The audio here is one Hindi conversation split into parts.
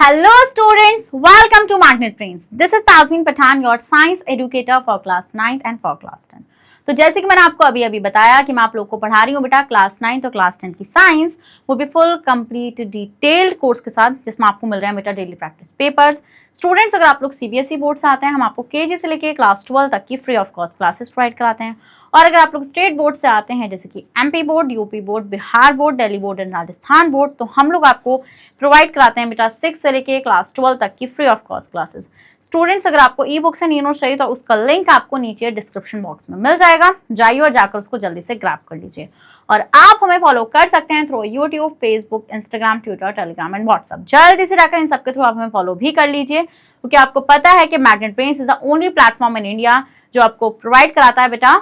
Hello students, welcome to Magnet Brains. This is Tasmin Pathan, your science educator for class 9th and for class 10. तो जैसे कि मैंने आपको अभी बताया कि मैं आप लोग को पढ़ा रही हूँ बेटा क्लास 9 और क्लास 10 की साइंस, वो भी फुल कंप्लीट डिटेल्ड कोर्स के साथ, जिसमें आपको मिल रहा है बेटा डेली प्रैक्टिस पेपर्स। स्टूडेंट्स, अगर आप लोग सीबीएसई बोर्ड से आते हैं, हम आपको केजी से लेके क्लास 12 तक की free of cost classes provide कराते हैं। और अगर आप लोग स्टेट बोर्ड से आते हैं, जैसे कि MP board, UP board, Bihar board, Delhi board and Rajasthan board, तो हम लोग आपको प्रोवाइड कराते हैं बेटा 6 से लेके क्लास 12 तक की free of cost classes. Students, अगर आपको e books and e notes चाहिए तो उसका लिंक आपको नीचे डिस्क्रिप्शन बॉक्स में मिल जाएगा, जाइए और जाकर उसको जल्दी से ग्रैब कर लीजिए। और आप हमें फॉलो कर सकते हैं through YouTube, Facebook, Instagram, Twitter, Telegram and WhatsApp. जल्दी से जाकर इन सबके थ्रू आप हमें फॉलो भी कर लीजिए, क्योंकि आपको पता है कि Magnet Brains is the only platform in India जो आपको प्रोवाइड कराता है बेटा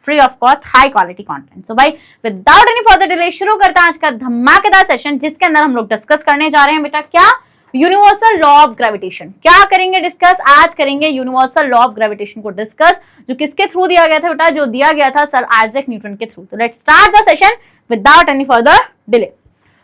free of cost high quality content. So भाई, विदाउट एनी फर्दर डिले शुरू करते हैं आज का धमाकेदार सेशन, जिसके अंदर हम लोग डिस्कस करने जा रहे हैं बेटा क्या, यूनिवर्सल लॉ ऑफ ग्रेविटेशन। क्या करेंगे डिस्कस? आज करेंगे यूनिवर्सल लॉ ऑफ ग्रेविटेशन को डिस्कस, जो किसके थ्रू दिया गया था बेटा? जो दिया गया था सर आइजैक न्यूटन के थ्रू। तो let's start the session without any further delay.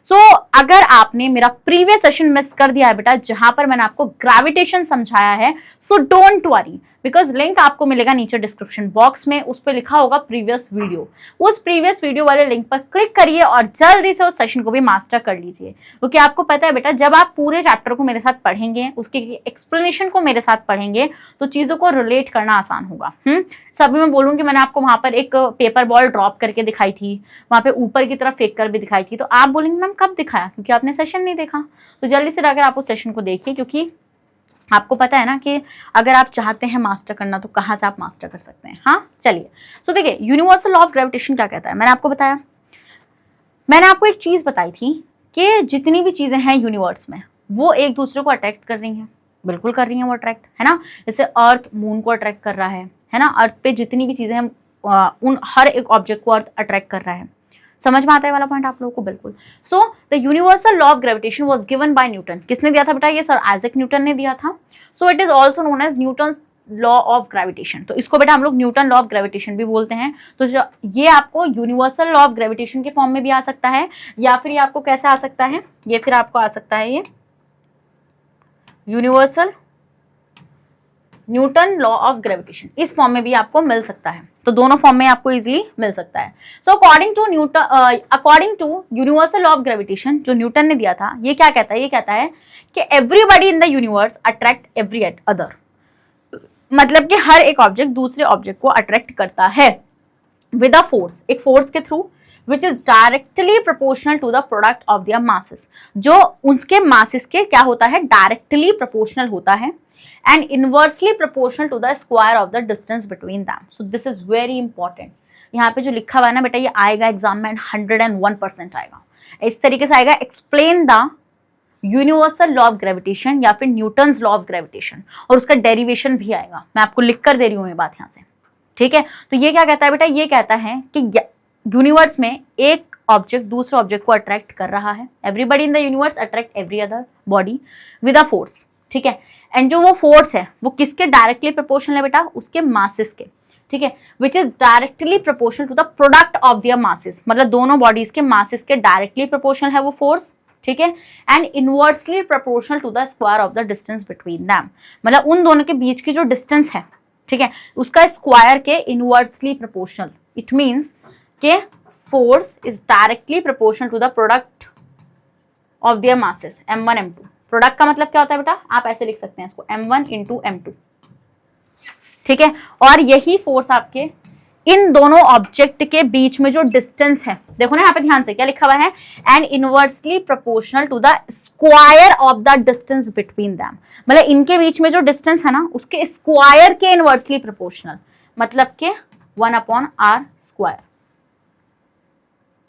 So अगर आपने मेरा प्रीवियस सेशन मिस कर दिया है बेटा, जहां पर मैंने आपको ग्रेविटेशन समझाया है, so don't worry, because link आपको मिलेगा नीचे डिस्क्रिप्शन बॉक्स में, उस पर लिखा होगा प्रीवियस वीडियो। उस प्रीवियस वीडियो वाले लिंक पर क्लिक करिए और जल्दी से उस सेशन को भी मास्टर कर लीजिए, क्योंकि आपको पता है बेटा, जब आप पूरे चैप्टर को मेरे साथ पढ़ेंगे, उसके एक्सप्लेनेशन को मेरे साथ पढ़ेंगे, तो चीजों को रिलेट करना आसान होगा। सभी मैं बोलूंगी, मैंने आपको वहां पर एक पेपर बॉल ड्रॉप करके दिखाई थी, वहां पे ऊपर की तरफ फेंक कर भी दिखाई थी, तो आप बोलेंगे मैम कब दिखाया? क्योंकि आपने सेशन नहीं देखा। तो जल्दी से जाकर आप उस सेशन को देखिए, क्योंकि आपको पता है ना कि अगर आप चाहते हैं मास्टर करना तो कहाँ से आप मास्टर कर सकते हैं। हाँ चलिए, तो देखिए यूनिवर्सल लॉ ऑफ ग्रेविटेशन क्या कहता है। मैंने आपको बताया, मैंने आपको एक चीज बताई थी कि जितनी भी चीजें हैं यूनिवर्स में, वो एक दूसरे को अट्रैक्ट कर रही हैं। बिल्कुल कर रही हैं वो अट्रैक्ट, है ना। जैसे अर्थ मून को अट्रैक्ट कर रहा है ना। अर्थ पे जितनी भी चीजें हैं, उन हर एक ऑब्जेक्ट को अर्थ अट्रैक्ट कर रहा है। समझ में आता है वाला पॉइंट आप लोगों को? बिल्कुल। So the universal law of gravitation was given by Newton. किसने दिया था बेटा? ये सर आइजैक न्यूटन ने दिया था। So it is also known as Newton law of gravitation. तो इसको बेटा हम लोग न्यूटन लॉ ऑफ ग्रेविटेशन भी बोलते हैं। तो ये आपको यूनिवर्सल लॉ ऑफ ग्रेविटेशन के फॉर्म में भी आ सकता है, या फिर ये आपको कैसे आ सकता है, ये फिर आपको आ सकता है ये universal Newton law of gravitation, इस फॉर्म में भी आपको मिल सकता है। तो दोनों फॉर्म में आपको इजीली मिल सकता है। So according to universal law of gravitation जो न्यूटन ने दिया था, ये क्या कहता है? ये कहता है कि everybody in the universe attract every other. मतलब कि हर एक ऑब्जेक्ट दूसरे ऑब्जेक्ट को अट्रैक्ट करता है विद अ फोर्स, एक फोर्स के through, which is directly proportional to the product of their masses. जो उनके मासेस के क्या होता है? डायरेक्टली प्रोपोर्शनल होता है, and inversely proportional to the square of the distance between them. So this is very important. यहाँ पे जो लिखा हुआ है ना बेटा, ये आएगा एग्जाम में 101% आएगा। इस तरीके से आएगा, explain the universal law of gravitation या फिर न्यूटन्स लॉ ऑफ ग्रेविटेशन, और उसका डेरिवेशन भी आएगा। मैं आपको लिख कर दे रही हूँ ये बात यहाँ से, ठीक है। तो ये क्या कहता है बेटा? ये कहता है कि यूनिवर्स में एक ऑब्जेक्ट दूसरे ऑब्जेक्ट को अट्रैक्ट कर रहा है। Everybody in the universe attract every other body with a force, ठीक है। एंड जो वो फोर्स है वो किसके डायरेक्टली प्रोपोर्शनल है बेटा? उसके मासेस के, ठीक है। Which is directly proportional to the product of their masses, मतलब दोनों बॉडीज के मासेस के डायरेक्टली प्रोपोर्शनल है वो फोर्स, ठीक है। And inversely proportional to the square of the distance between them, मतलब उन दोनों के बीच की जो डिस्टेंस है, ठीक है, उसका स्क्वायर के इनवर्सली प्रोपोर्शनल। इट मीन्स के force is directly proportional to the product of their masses m1 m2। Product का मतलब क्या होता है बेटा? आप ऐसे लिख सकते हैं इसको, m1 into m2, ठीक है। और यही फोर्स आपके इन दोनों ऑब्जेक्ट के बीच में जो डिस्टेंस है, देखो ना यहाँ पे ध्यान से क्या लिखा हुआ है, and inversely proportional to the square of the distance between them. मतलब इनके बीच में जो डिस्टेंस है ना, उसके स्क्वायर के इनवर्सली प्रोपोर्शनल, मतलब के 1/r²,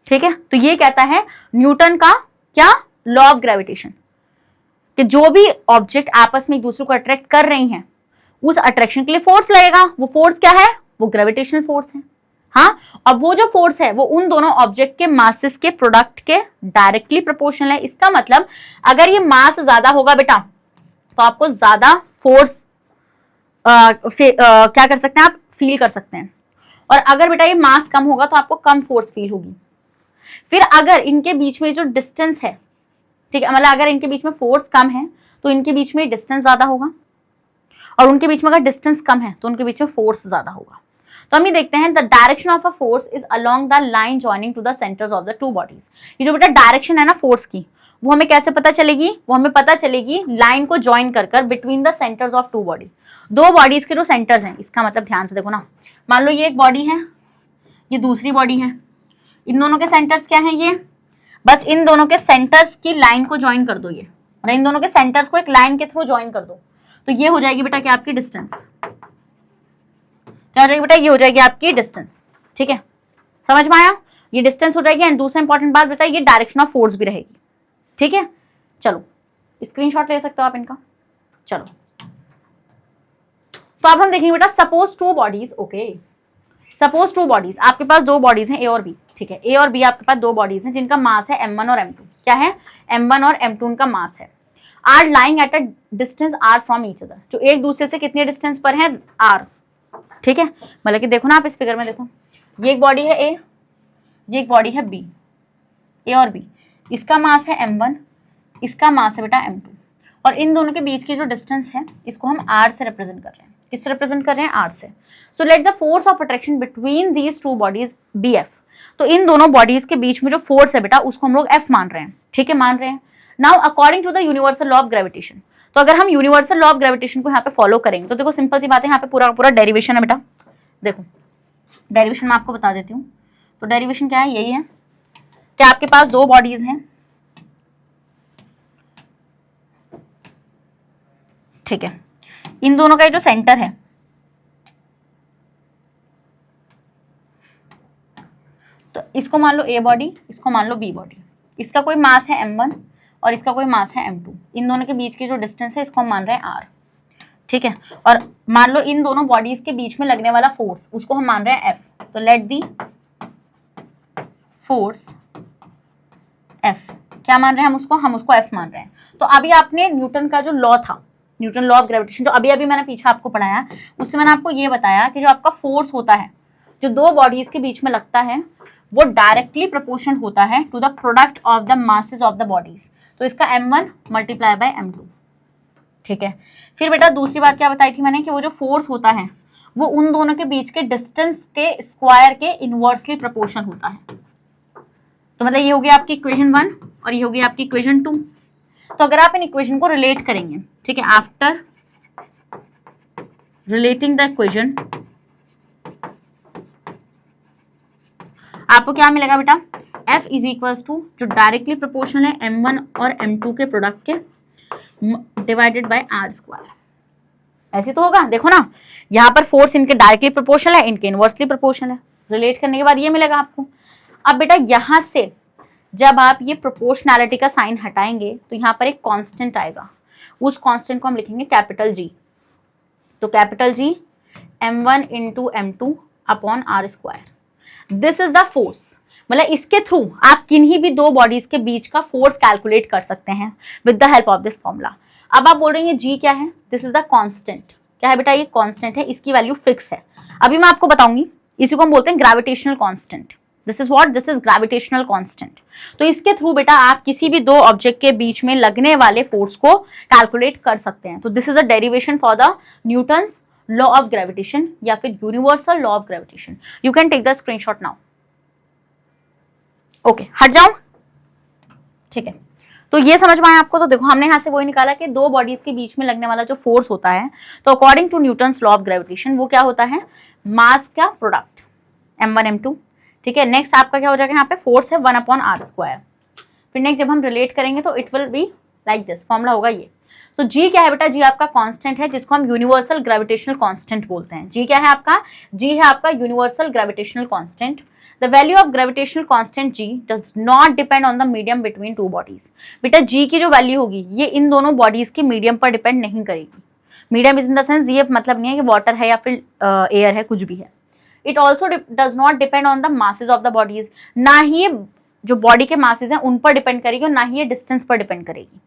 ठीक है। तो ये कहता है न्यूटन का क्या? लॉ ऑफ ग्रेविटेशन, कि जो भी ऑब्जेक्ट आपस में एक दूसरे को अट्रैक्ट कर रही हैं, उस अट्रैक्शन के लिए फोर्स लगेगा। वो फोर्स क्या है? वो ग्रेविटेशनल फोर्स है। हाँ, अब वो जो फोर्स है वो उन दोनों ऑब्जेक्ट के मासेस के प्रोडक्ट के डायरेक्टली प्रोपोर्शनल है। इसका मतलब अगर ये मास ज्यादा होगा बेटा, तो आपको ज्यादा फोर्स क्या कर सकते हैं आप? फील कर सकते हैं। और अगर बेटा ये मास कम होगा तो आपको कम फोर्स फील होगी। फिर अगर इनके बीच में जो डिस्टेंस है, ठीक है, मतलब अगर इनके बीच में फोर्स कम है तो इनके बीच में डिस्टेंस ज्यादा होगा, और उनके बीच में अगर डिस्टेंस कम है तो उनके बीच में फोर्स ज्यादा होगा। तो हम ये देखते हैं the direction of a force is along the line joining two the centres of the two bodies. ये जो बेटा डायरेक्शन है ना फोर्स की, वो हमें कैसे पता चलेगी, वो हमें पता चलेगी लाइन को ज्वाइन कर कर between the centres of two body, दो बॉडीज के जो सेंटर्स हैं। इसका मतलब ध्यान से देखो ना, मान लो ये एक बॉडी है, ये दूसरी बॉडी है, इन दोनों के सेंटर्स क्या है, ये बस इन दोनों के सेंटर्स की लाइन को ज्वाइन कर दो, ये और इन दोनों के सेंटर्स को एक लाइन के थ्रू ज्वाइन कर दो, तो ये हो जाएगी बेटा क्या आपकी डिस्टेंस, क्या हो जाएगी बेटा, ये हो जाएगी आपकी डिस्टेंस। ठीक है, समझ में आया, ये डिस्टेंस हो जाएगी। एंड दूसरा इंपॉर्टेंट बात बेटा, ये डायरेक्शन ऑफ फोर्स भी रहेगी। ठीक है, चलो स्क्रीनशॉट ले सकते हो आप इनका। चलो तो अब हम देखेंगे बेटा, suppose two bodies, okay, suppose two bodies, आपके पास दो बॉडीज हैं ए और बी। ठीक है, ए और बी आपके पास दो बॉडीज हैं जिनका मास है m1 और m2। क्या है, m1 और m2 उनका मास है। Are lying at a distance r from each other, जो एक दूसरे से कितने डिस्टेंस पर है, r। ठीक है, मतलब कि देखो ना आप इस फिगर में देखो, ये एक बॉडी है ए, ये एक बॉडी है बी, ए और बी, इसका मास है m1, इसका मास है बेटा m2, और इन दोनों के बीच की जो डिस्टेंस है इसको हम r से रिप्रेजेंट कर रहे हैं। किससे रिप्रेजेंट कर रहे हैं, r से। So let the force of attraction between these two bodies be F. तो इन दोनों बॉडीज के बीच में जो फोर्स है बेटा उसको हम लोग f मान रहे हैं। ठीक है, मान रहे हैं। Now according to the universal law of gravitation, तो अगर हम यूनिवर्सल लॉ ऑफ ग्रेविटेशन को यहाँ पे फॉलो करेंगे तो देखो सिंपल सी बात है, यहाँ पे पूरा पूरा डेरिवेशन है बेटा। देखो डेरिवेशन मैं आपको बता देती हूँ। तो डेरिवेशन क्या है, यही है कि आपके पास दो बॉडीज हैं, ठीक है, इन दोनों का जो सेंटर है, तो इसको मान लो ए बॉडी, इसको मान लो बी बॉडी, इसका कोई मास है m1 और इसका कोई मास है m2। इन दोनों के बीच की जो डिस्टेंस है इसको हम मान रहे हैं r। ठीक है, और मान लो इन दोनों बॉडीज के बीच में लगने वाला फोर्स उसको हम मान रहे हैं f। तो लेट दी फोर्स f, क्या मान रहे हैं हम उसको f मान रहे हैं। तो अभी आपने न्यूटन का जो लॉ था, न्यूटन लॉ ऑफ ग्रेविटेशन, जो अभी अभी मैंने पीछे आपको पढ़ाया, उससे मैंने आपको ये बताया कि जो आपका फोर्स होता है जो दो बॉडीज के बीच में लगता है वो डायरेक्टली प्रोपोर्शनल होता है to the product of the masses of the bodies. तो इसका m1 मल्टीप्लाई बाय m2। ठीक है, फिर बेटा दूसरी बात क्या बताई थी मैंने, कि वो जो फोर्स होता है वो उन दोनों के बीच के डिस्टेंस के स्क्वायर के इनवर्सली प्रोपोर्शनल होता है। तो मतलब ये हो गया आपकी इक्वेशन 1 और ये हो गया आपकी इक्वेशन 2। तो अगर आप इन इक्वेशन को रिलेट करेंगे, ठीक है, आफ्टर रिलेटिंग द इक्वेशन आपको क्या मिलेगा बेटा, F इज इक्वल्स टू जो डायरेक्टली प्रोपोर्शनल है m1 और m2 के प्रोडक्ट के डिवाइडेड बाय r स्क्वायर। ऐसे तो होगा, देखो ना यहाँ पर फोर्स इनके डायरेक्टली प्रोपोर्शनल है, इनके इनवर्सली प्रोपोर्शनल है। रिलेट करने के बाद ये मिलेगा आपको। अब बेटा यहाँ से जब आप ये प्रोपोर्शनैलिटी का साइन हटाएंगे तो यहाँ पर एक कांस्टेंट आएगा, उस कांस्टेंट को हम लिखेंगे कैपिटल G। तो capital G m1 into m2 upon r square. This is the force, मतलब इसके थ्रू आप किन्हीं भी दो बॉडीज के बीच का फोर्स कैलकुलेट कर सकते हैं with the help of this formula. अब आप बोल रहे हैं G क्या है, दिस इज द कांस्टेंट। क्या है बेटा, ये कांस्टेंट है, इसकी वैल्यू फिक्स है। अभी मैं आपको बताऊंगी, इसी को हम बोलते हैं gravitational constant. This is what, this is gravitational constant. तो इसके थ्रू बेटा आप किसी भी दो ऑब्जेक्ट के बीच में लगने वाले फोर्स को कैलकुलेट कर सकते हैं। तो this is a derivation for the Newton's law of gravitation या फिर universal law of gravitation. You can take the screenshot now. Okay, हट जाओ। ठीक है, तो ये समझ में आया आपको। तो देखो हमने यहाँ से वही निकाला कि दो बॉडीज के बीच में लगने वाला जो फोर्स होता है, तो according to Newton's law of gravitation वो क्या होता है, मास का प्रोडक्ट m1 m2। ठीक है, नेक्स्ट आपका क्या हो जाएगा, यहाँ पे फोर्स है 1 अपॉन r स्क्वायर। फिर नेक्स्ट जब हम रिलेट करेंगे तो it will be like this, formula होगा ये। तो G क्या है बेटा, G आपका कांस्टेंट है जिसको हम यूनिवर्सल ग्रेविटेशनल कांस्टेंट बोलते हैं। G क्या है आपका, G है आपका universal gravitational constant. The value of gravitational constant G does not depend on the medium between two bodies. बेटा G की जो वैल्यू होगी ये इन दोनों बॉडीज के मीडियम पर डिपेंड नहीं करेगी। Medium is in the sense, ये मतलब नहीं है कि वाटर है या फिर एयर है, कुछ भी है। It also does not depend on the masses of the bodies, ना ही ये जो बॉडी के मासेज हैं उन पर डिपेंड करेगी और ना ही ये डिस्टेंस पर डिपेंड करेगी।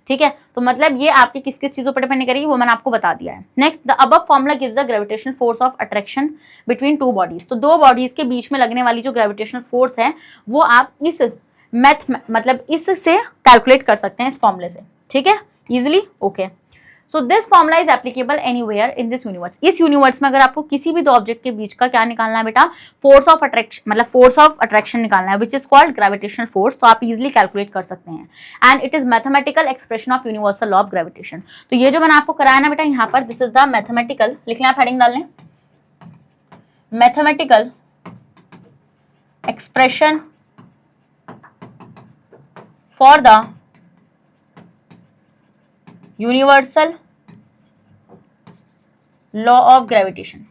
ठीक है, तो मतलब ये आपकी किस किस चीजों पर डिपेंड करेगी वो मैंने आपको बता दिया है। Next, the above formula gives the gravitational force of attraction between two bodies. तो दो बॉडीज के बीच में लगने वाली जो ग्रेविटेशनल फोर्स है वो आप इस मैथ मतलब इससे कैलकुलेट कर सकते हैं इस फॉर्मूले से, ठीक है, easily. Okay, so this formula is applicable anywhere in this universe. इस यूनिवर्स में अगर आपको किसी भी दो ऑब्जेक्ट के बीच का क्या निकालना है बेटा, फोर्स ऑफ अट्रैक्शन, मतलब फोर्स ऑफ अट्रैक्शन निकालना है, which is called gravitational force, तो आप इजिली कैलकुलेट कर सकते हैं। And it is mathematical expression of universal law of gravitation. तो ये जो मैंने आपको कराया ना बेटा यहाँ पर, दिस इज द मैथमेटिकल, लिख लें आप, हेडिंग डाल लें, mathematical expression for the universal law of gravitation.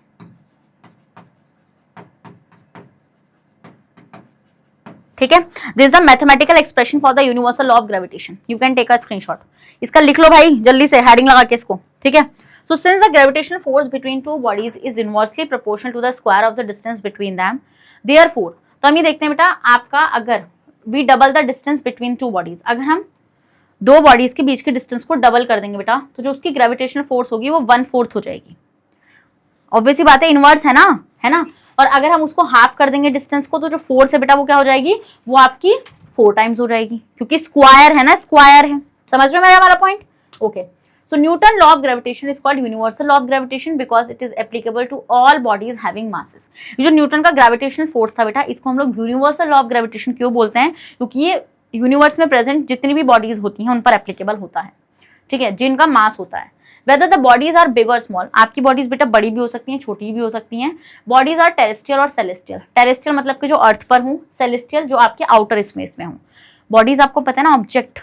ठीक है, this is the mathematical expression for the universal law of gravitation. You can take a screenshot, इसका लिख लो भाई जल्दी से, हेडिंग लगा के इसको, ठीक है। So since the gravitational force between two bodies is inversely proportional to the square of the distance between them, therefore, तो हम ये देखते हैं बेटा, आपका अगर we double the distance between two bodies, अगर हम दो बॉडीज के बीच के डिस्टेंस को डबल कर देंगे बेटा, तो जो उसकी ग्रेविटेशनल फोर्स होगी वो 1/4 हो जाएगी। ऑब्वियसली बात है, इनवर्स है ना। और अगर हम उसको हाफ कर देंगे डिस्टेंस को, तो जो फोर्स है बेटा वो क्या हो जाएगी, वो आपकी 4 टाइम्स हो जाएगी, क्योंकि स्क्वायर है ना, स्क्वायर है। समझ रहे हो मेरा वाला point? Okay, so Newton law of gravitation is called universal law of gravitation because it is applicable to all bodies having masses. ये जो न्यूटन का ग्रेविटेशनल फोर्स था बेटा, इसको हम लोग यूनिवर्सल लॉ ऑफ ग्रेविटेशन क्यों बोलते हैं, क्योंकि ये यूनिवर्स में प्रेजेंट जितनी भी बॉडीज होती हैं उन पर एप्लीकेबल होता है, ठीक है, जिनका मास होता है। Whether the bodies are big और स्मॉल, आपकी बॉडीज बेटा बड़ी भी हो सकती हैं, छोटी भी हो सकती हैं। बॉडीज आर टेरेस्ट्रियल और सेलेस्टियल, टेरेस्ट्रियल मतलब कि जो अर्थ पर हूँ, सेलेस्टियल जो आपके आउटर स्पेस में हूँ। बॉडीज आपको पता है ना, ऑब्जेक्ट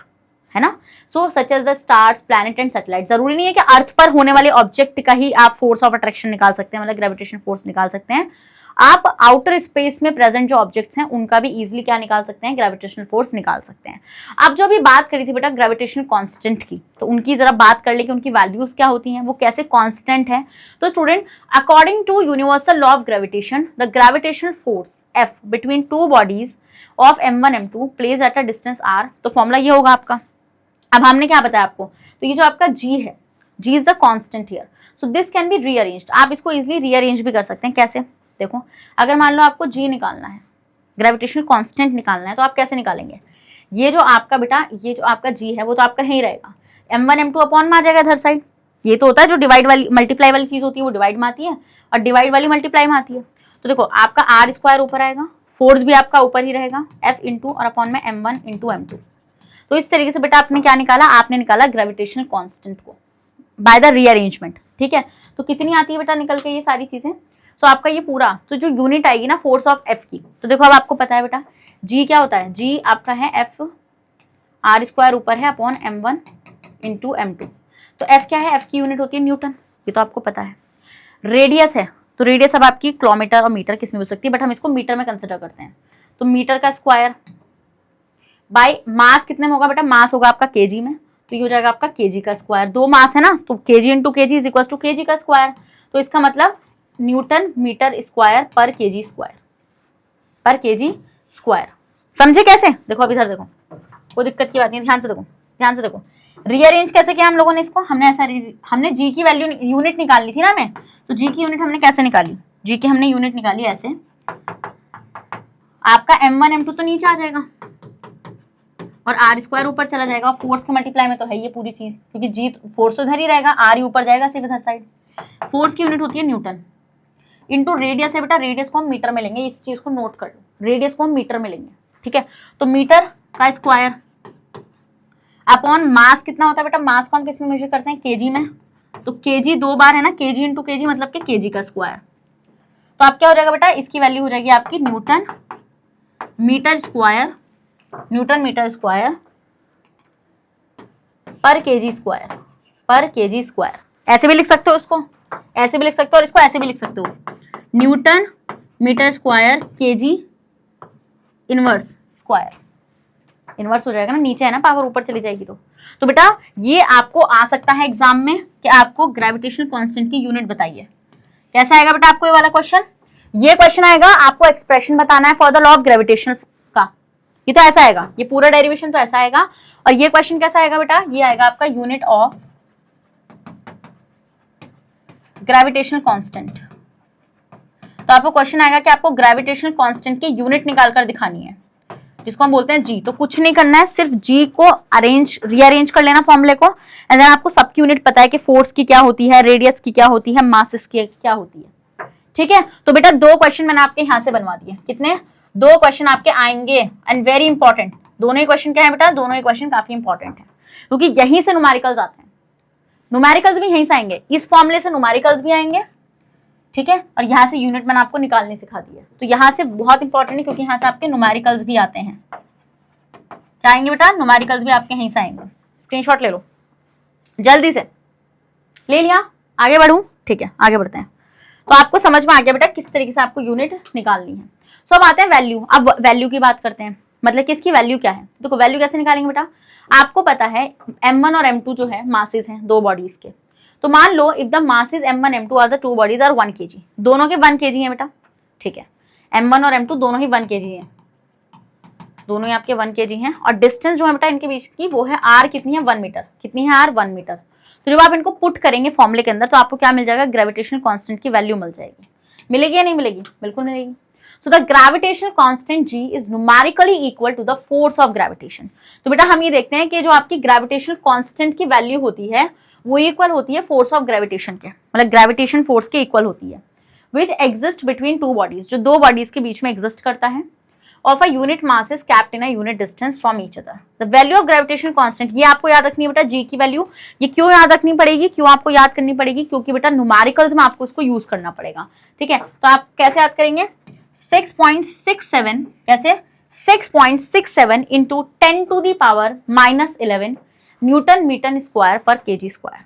है ना, so such as the stars, planet and satellite. जरूरी नहीं है कि अर्थ पर होने वाले ऑब्जेक्ट का ही आप फोर्स ऑफ अट्रैक्शन निकाल सकते हैं, मतलब ग्रेविटेशन फोर्स निकाल सकते हैं। आप आउटर स्पेस में प्रेजेंट जो ऑब्जेक्ट्स हैं उनका भी इजीली क्या निकाल सकते हैं, ग्रेविटेशनल फोर्स निकाल सकते हैं। अब जो अभी बात करी थी बेटा ग्रेविटेशनल कांस्टेंट की, तो उनकी जरा बात कर ले कि उनकी वैल्यूज क्या होती हैं, वो कैसे कांस्टेंट है। तो student, according to universal law of gravitation, the gravitational force F between two bodies of m1 m2 place at a distance r, तो फॉर्मूला ये होगा आपका। अब हमने क्या बताया आपको, तो ये जो आपका G है, G is the constant here, so this can B rearranged. आप इसको इजिली रीअरेंज भी कर सकते हैं। कैसे? देखो, अगर मान लो आपको G निकालना है, ग्रेविटेशनल कांस्टेंट निकालना है, तो आप कैसे निकालेंगे, ये जो आपका बेटा, ये जो आपका G है वो तो आपका यही रहेगा, m1 m2 अपॉन में आ जाएगा इधर साइड। ये तो होता है जो डिवाइड वाली मल्टीप्लाई वाली चीज होती है वो डिवाइड में आती है, और डिवाइड वाली मल्टीप्लाई में आती है। तो देखो आपका r स्क्वायर ऊपर आएगा, फोर्स भी आपका ऊपर ही रहेगा, F इंटू और अपॉन में m1 इंटू m2। तो इस तरीके से बेटा आपने क्या निकाला, आपने निकाला ग्रेविटेशनल कांस्टेंट को बाय द रीअरेंजमेंट, ठीक है। तो कितनी आती है बेटा निकल के ये सारी चीजें, सो आपका ये पूरा, तो जो यूनिट आएगी ना फोर्स ऑफ F की, तो देखो अब आपको पता है बेटा G क्या होता है, G आपका है F r स्क्वायर ऊपर है अपॉन m1 इंटू m2। तो F क्या है, F की यूनिट होती है न्यूटन, ये तो आपको पता है। रेडियस है, तो रेडियस अब आपकी किलोमीटर और मीटर किस में हो सकती है, बट हम इसको मीटर में कंसिडर करते हैं, तो मीटर का स्क्वायर बाय मास कितने में होगा बेटा, मास होगा आपका केजी में, तो ये हो जाएगा आपका केजी का स्क्वायर। दो मास है ना, तो KG into KG is equal to KG का स्क्वायर। तो इसका मतलब Newton metre square per KG square, per KG square. समझे कैसे? देखो अब इधर देखो, कोई दिक्कत की बात नहीं, ध्यान से देखो, ध्यान से देखो। रीअरेंज कैसे किया हम लोगों ने इसको, हमने ऐसा, हमने जी की वैल्यू यूनिट निकालनी थी ना हमें, तो जी की यूनिट हमने कैसे निकाली, जी की हमने यूनिट निकाली ऐसे, आपका m1 m2 तो नीचे आ जाएगा और r स्क्वायर ऊपर चला जाएगा, फोर्स के मल्टीप्लाई में तो है ये पूरी चीज, क्योंकि जी फोर्स तो इधर ही रहेगा, r ही ऊपर जाएगा सिर्फ इधर साइड। फोर्स की यूनिट होती है न्यूटन, इंटू रेडियस है बेटा, रेडियस को हम मीटर में लेंगे, इस चीज को नोट कर लो, रेडियस को हम मीटर में लेंगे, ठीक है। तो मीटर का स्क्वायर अपॉन मास कितना होता है बेटा, मास को हम किस में मेजर करते हैं, केजी में, तो केजी 2 बार है ना, केजी इंटू केजी मतलब कि केजी का स्क्वायर। तो आप क्या हो जाएगा बेटा, इसकी वैल्यू हो जाएगी आपकी Newton metre square, Newton metre square per KG square, per KG square. ऐसे भी लिख सकते हो इसको, ऐसे भी लिख सकते हो, और इसको ऐसे भी लिख सकते हो, Newton metre square KG inverse square. Inverse हो जाएगा ना, नीचे है ना पावर, ऊपर चली जाएगी तो बेटा ये आपको आ सकता है एग्जाम में कि आपको ग्रेविटेशनल कांस्टेंट की यूनिट बताइए। कैसा आएगा बेटा आपको ये वाला क्वेश्चन, ये क्वेश्चन आएगा, आपको एक्सप्रेशन बताना है for the law of gravitation का, ये तो ऐसा आएगा, ये पूरा डेरिवेशन तो ऐसा आएगा। और ये क्वेश्चन कैसा आएगा बेटा, ये आएगा आपका यूनिट ऑफ ग्रेविटेशनल कांस्टेंट। तो आपको क्वेश्चन आएगा कि आपको ग्रेविटेशनल कांस्टेंट की यूनिट निकाल कर दिखानी है, जिसको हम बोलते हैं जी। तो कुछ नहीं करना है, सिर्फ जी को रीअरेंज कर लेना फॉर्मूले को, एंड देन आपको सबकी यूनिट पता है कि फोर्स की क्या होती है, रेडियस की क्या होती है, मासेस की क्या होती है। ठीक है, तो बेटा 2 क्वेश्चन मैंने आपके यहां से बनवा दिए। कितने? 2 क्वेश्चन आपके आएंगे, एंड वेरी इंपॉर्टेंट। दोनों ही क्वेश्चन क्या है बेटा? दोनों ही क्वेश्चन काफी इंपॉर्टेंट है, क्योंकि यहीं से न्यूमेरिकल्स आते हैं। न्यूमेरिकल्स भी यहीं से आएंगे, इस फॉर्मूले से न्यूमेरिकल्स भी आएंगे। ठीक है, और यहाँ से यूनिट मैंने आपको निकालनी सिखा दी है, तो यहाँ से बहुत इंपॉर्टेंट है, क्योंकि यहाँ से आपके न्यूमेरिकल्स भी आते हैं। क्या आएंगे बेटा? न्यूमेरिकल्स भी आपके यहीं से आएंगे। स्क्रीनशॉट ले लो जल्दी से। ले लिया? आगे बढ़ूं? ठीक है, आगे बढ़ते हैं। तो आपको समझ में आ गया बेटा किस तरीके से आपको यूनिट निकालनी है। सो अब आते हैं वैल्यू। अब वैल्यू की बात करते हैं, मतलब कि इसकी वैल्यू क्या है। देखो वैल्यू कैसे निकालेंगे बेटा, आपको पता है m1 और m2 जो है मासेस हैं 2 बॉडीज के। तो मान लो if the masses m1 m2 are the 2 bodies are 1 kg, दोनों के 1 kg हैं बेटा। ठीक है, m1 और m2 दोनों ही 1 kg हैं, दोनों ही आपके 1 kg हैं। और डिस्टेंस जो है बेटा इनके बीच की वो है r कितनी है? 1 मीटर। कितनी है? r 1 metre. तो जब आप इनको पुट करेंगे फॉर्मूले के अंदर तो आपको क्या मिल जाएगा? ग्रेविटेशनल कांस्टेंट की वैल्यू मिल जाएगी। मिलेगी या नहीं मिलेगी? बिल्कुल मिलेगी। So the gravitational constant g is numerically equal to the force of gravitation. तो बेटा हम ये देखते हैं कि जो आपकी ग्रेविटेशनल कांस्टेंट की वैल्यू होती है वो इक्वल होती है फोर्स ऑफ ग्रेविटेशन के, मतलब ग्रेविटेशन फोर्स के इक्वल होती है, विच एग्जिस्ट बिटवीन 2 बॉडीज, जो 2 बॉडीज के बीच में एग्जिस्ट करता है, of a unit mass is kept in a unit distance from each other. The value of gravitational constant, ये आपको याद रखनी है बेटा g की वैल्यू। ये क्यों याद रखनी पड़ेगी, क्यों आपको याद करनी पड़ेगी? क्योंकि बेटा न्यूमेरिकल्स में आपको इसको यूज करना पड़ेगा। ठीक है, तो आप कैसे याद करेंगे? 6.67, कैसे? 6.67 into 10 to the power -11 Newton metre square per kg square.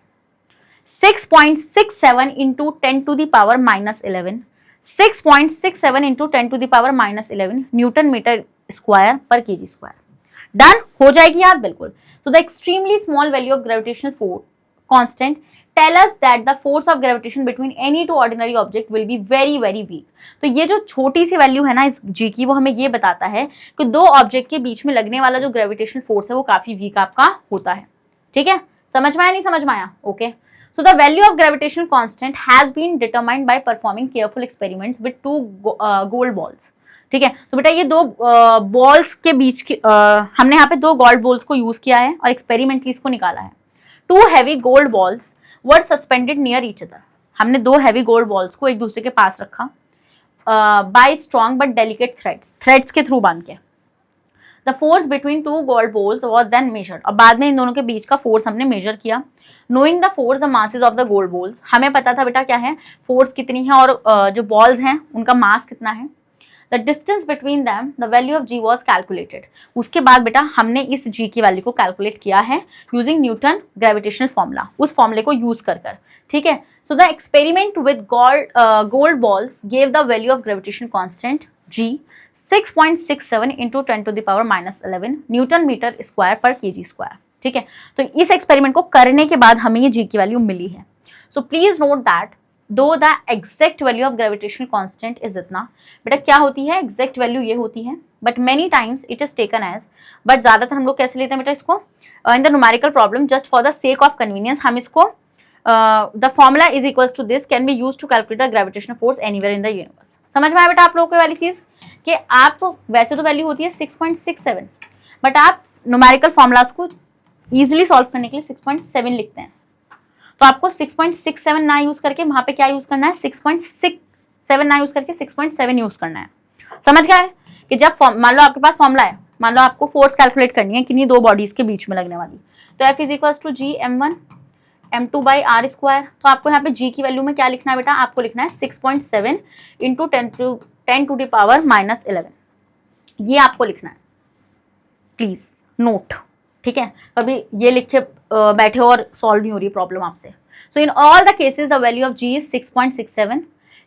6.67 into 10 to the power -11, 6.67 into 10 to the power -11 Newton metre square per kg square. Done हो जाएगी याद? बिल्कुल। तो the extremely small value of gravitational force constant tell us that the force of gravitation between any 2 ordinary object will be very very weak. तो ये जो छोटी सी वैल्यू है ना इस g की, वो हमें ये बताता है कि 2 ऑब्जेक्ट के बीच में लगने वाला जो ग्रेविटेशनल फोर्स है वो काफी वीक आपका होता है। ठीक है, समझ में आया? नहीं समझ में आया? Okay. So the value of gravitational constant has been determined by performing careful experiments with 2 gold balls. ठीक है, तो बेटा ये 2 बॉल्स के बीच की हमने यहाँ पे 2 गोल्ड बॉल्स को यूज किया है और एक्सपेरिमेंटली इसको निकाला है। 2 heavy gold balls were suspended near each other. हमने 2 heavy gold balls को एक दूसरे के पास रखा by strong but delicate threads के थ्रू बांध के। The force between 2 gold balls was then measured. और बाद में इन दोनों के बीच का फोर्स हमने मेजर किया। Knowing the force, the masses of the gold balls, हमें पता था बेटा क्या है, फोर्स कितनी है और जो बॉल्स हैं उनका मास कितना है। The distance between them, the value of g was calculated. उसके बाद बेटा हमने इस g की वैल्यू को कैलकुलेट किया है यूजिंग न्यूटन ग्रेविटेशनल फॉर्मूला, उस फॉर्मूले को यूज कर। ठीक है, so the experiment with gold balls gave the value of gravitation constant g 6.67 into 10 to the power -11 Newton metre square per kg square. ठीक है, तो इस एक्सपेरिमेंट को करने के बाद हमें ये g की वैल्यू मिली है। सो प्लीज नोट दैट दो the exact value of gravitational constant is इतना। बेटा क्या होती है? एग्जैक्ट वैल्यू ये होती है, but many times it is taken as, but ज्यादातर हम लोग कैसे लेते हैं बेटा इसको? In the numerical problem just for the sake of convenience हम इसको the formula is equals to this can be used to calculate the gravitational force anywhere in the universe. समझ में आया बेटा आप लोगों को वाली चीज कि आप वैसे तो वैल्यू होती है 6.67, बट आप न्यूमेरिकल फॉर्मूलाज को इजीली सॉल्व करने के लिए 6.7 लिखते हैं। तो आपको 6.67 ना यूज करके वहां पे क्या यूज करना है? 6.67 ना यूज करके 6.7 यूज करना है। समझ गए कि जब मान लो आपके पास फॉर्मूला है, मान लो आपको फोर्स कैलकुलेट करनी है किन्हीं 2 बॉडीज के बीच में लगने वाली, तो F is equal to g m1 m2 by r square. तो आपको यहाँ पे g की वैल्यू में क्या लिखना है बेटा? आपको लिखना है 6.7 इंटू 10 to the power -11। ये आपको लिखना है, प्लीज नोट। ठीक है, कभी ये लिख के बैठे और सॉल्व नहीं हो रही प्रॉब्लम आपसे। So in all the cases the value of g is 6.67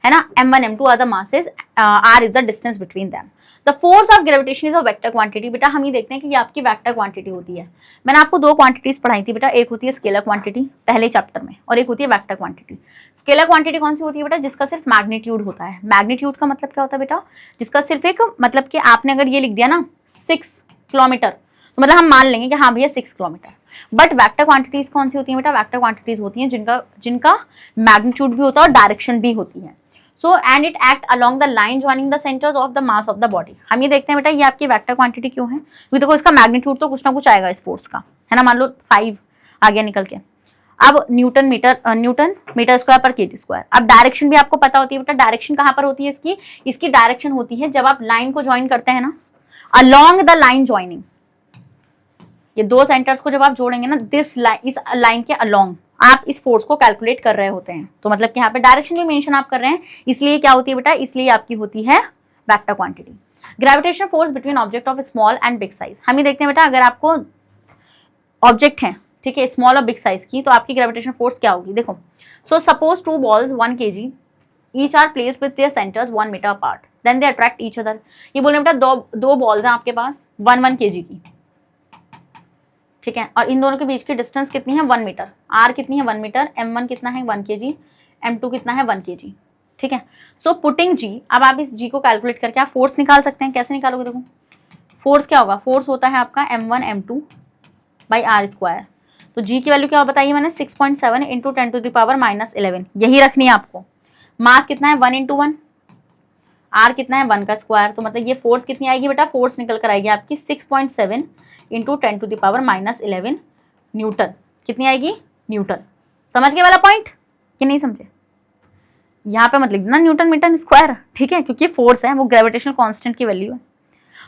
है ना। m1 m2 are the masses, r is the distance between them. The force of gravitation is a vector quantity. बेटा हम ये देखते हैं कि ये आपकी वेक्टर क्वांटिटी होती है। मैंने आपको 2 क्वांटिटीज पढ़ाई थी बेटा, एक होती है स्केलर क्वांटिटी पहले चैप्टर में और एक होती है वेक्टर क्वांटिटी। स्केलर क्वांटिटी कौन सी होती है बेटा? जिसका सिर्फ मैग्नीट्यूड होता है। मैग्नीट्यूड का मतलब क्या होता है बेटा? जिसका सिर्फ एक मतलब कि आपने अगर ये लिख दिया ना 6 किलोमीटर, तो मतलब हम मान लेंगे कि हाँ भैया 6 किलोमीटर। बट वेक्टर क्वांटिटीज कौन सी होती है बेटा? वेक्टर क्वांटिटीज होती हैं जिनका मैग्नीट्यूड भी होता है और डायरेक्शन भी होती है। So and it act along the line joining the centres of the mass of the body. हम ये देखते हैं बेटा ये आपकी वेक्टर क्वांटिटी क्यों है, क्योंकि देखो इसका मैग्नीट्यूड तो कुछ ना कुछ आएगा इस फोर्स का, है ना। मान लो 5 आ गया निकल के। अब Newton metre square per KG square. अब डायरेक्शन भी आपको पता होती है बेटा, डायरेक्शन कहाँ पर होती है इसकी डायरेक्शन होती है जब आप लाइन को ज्वाइन करते हैं ना, अलोंग द लाइन ज्वाइनिंग। ये दो सेंटर्स को जब आप जोड़ेंगे ना, इस लाइन के अलोंग आप इस फोर्स को कैलकुलेट कर रहे होते हैं। तो मतलब कि यहाँ पे डायरेक्शन भी मेंशन आप कर रहे हैं, इसलिए क्या होती है बेटा, इसलिए आपकी होती है vector quantity. Gravitational force between object of small and big size. हम ये देखते हैं बेटा, अगर आपको ऑब्जेक्ट है, ठीक है, स्मॉल और बिग साइज की, तो आपकी ग्रेविटेशनल फोर्स क्या होगी। देखो, so suppose 2 balls 1 kg each are placed with their centres 1 metre apart, then they attract each other. ये बोले बेटा दो बॉल्स हैं आपके पास 1 kg की, ठीक है, और इन दोनों के बीच की डिस्टेंस कितनी है 1 मीटर। आर कितनी है 1 मीटर, m1 कितना है 1 kg, m2 कितना है 1 kg, ठीक है। सो पुटिंग g, अब आप इस g को कैलकुलेट करके आप फोर्स निकाल सकते हैं। कैसे निकालोगे, देखो फोर्स क्या होगा, फोर्स होता है आपका m1 m2 by R square. तो g की वैल्यू क्या बताई है मैंने 6.7 इंटू 10⁻11, यही रखनी है आपको। मास कितना है 1 इंटू 1, आर कितना है 1 का स्क्वायर। तो मतलब ये फोर्स कितनी आएगी बेटा, फोर्स निकल कर आएगी आपकी 6.7 इंटू 10⁻11 न्यूटन। कितनी आएगी, न्यूटन। समझ गए वाला पॉइंट कि नहीं समझे। यहाँ पे मतलब ना न्यूटन मीटर स्क्वायर, ठीक है, क्योंकि फोर्स है वो ग्रेविटेशनल कांस्टेंट की वैल्यू है।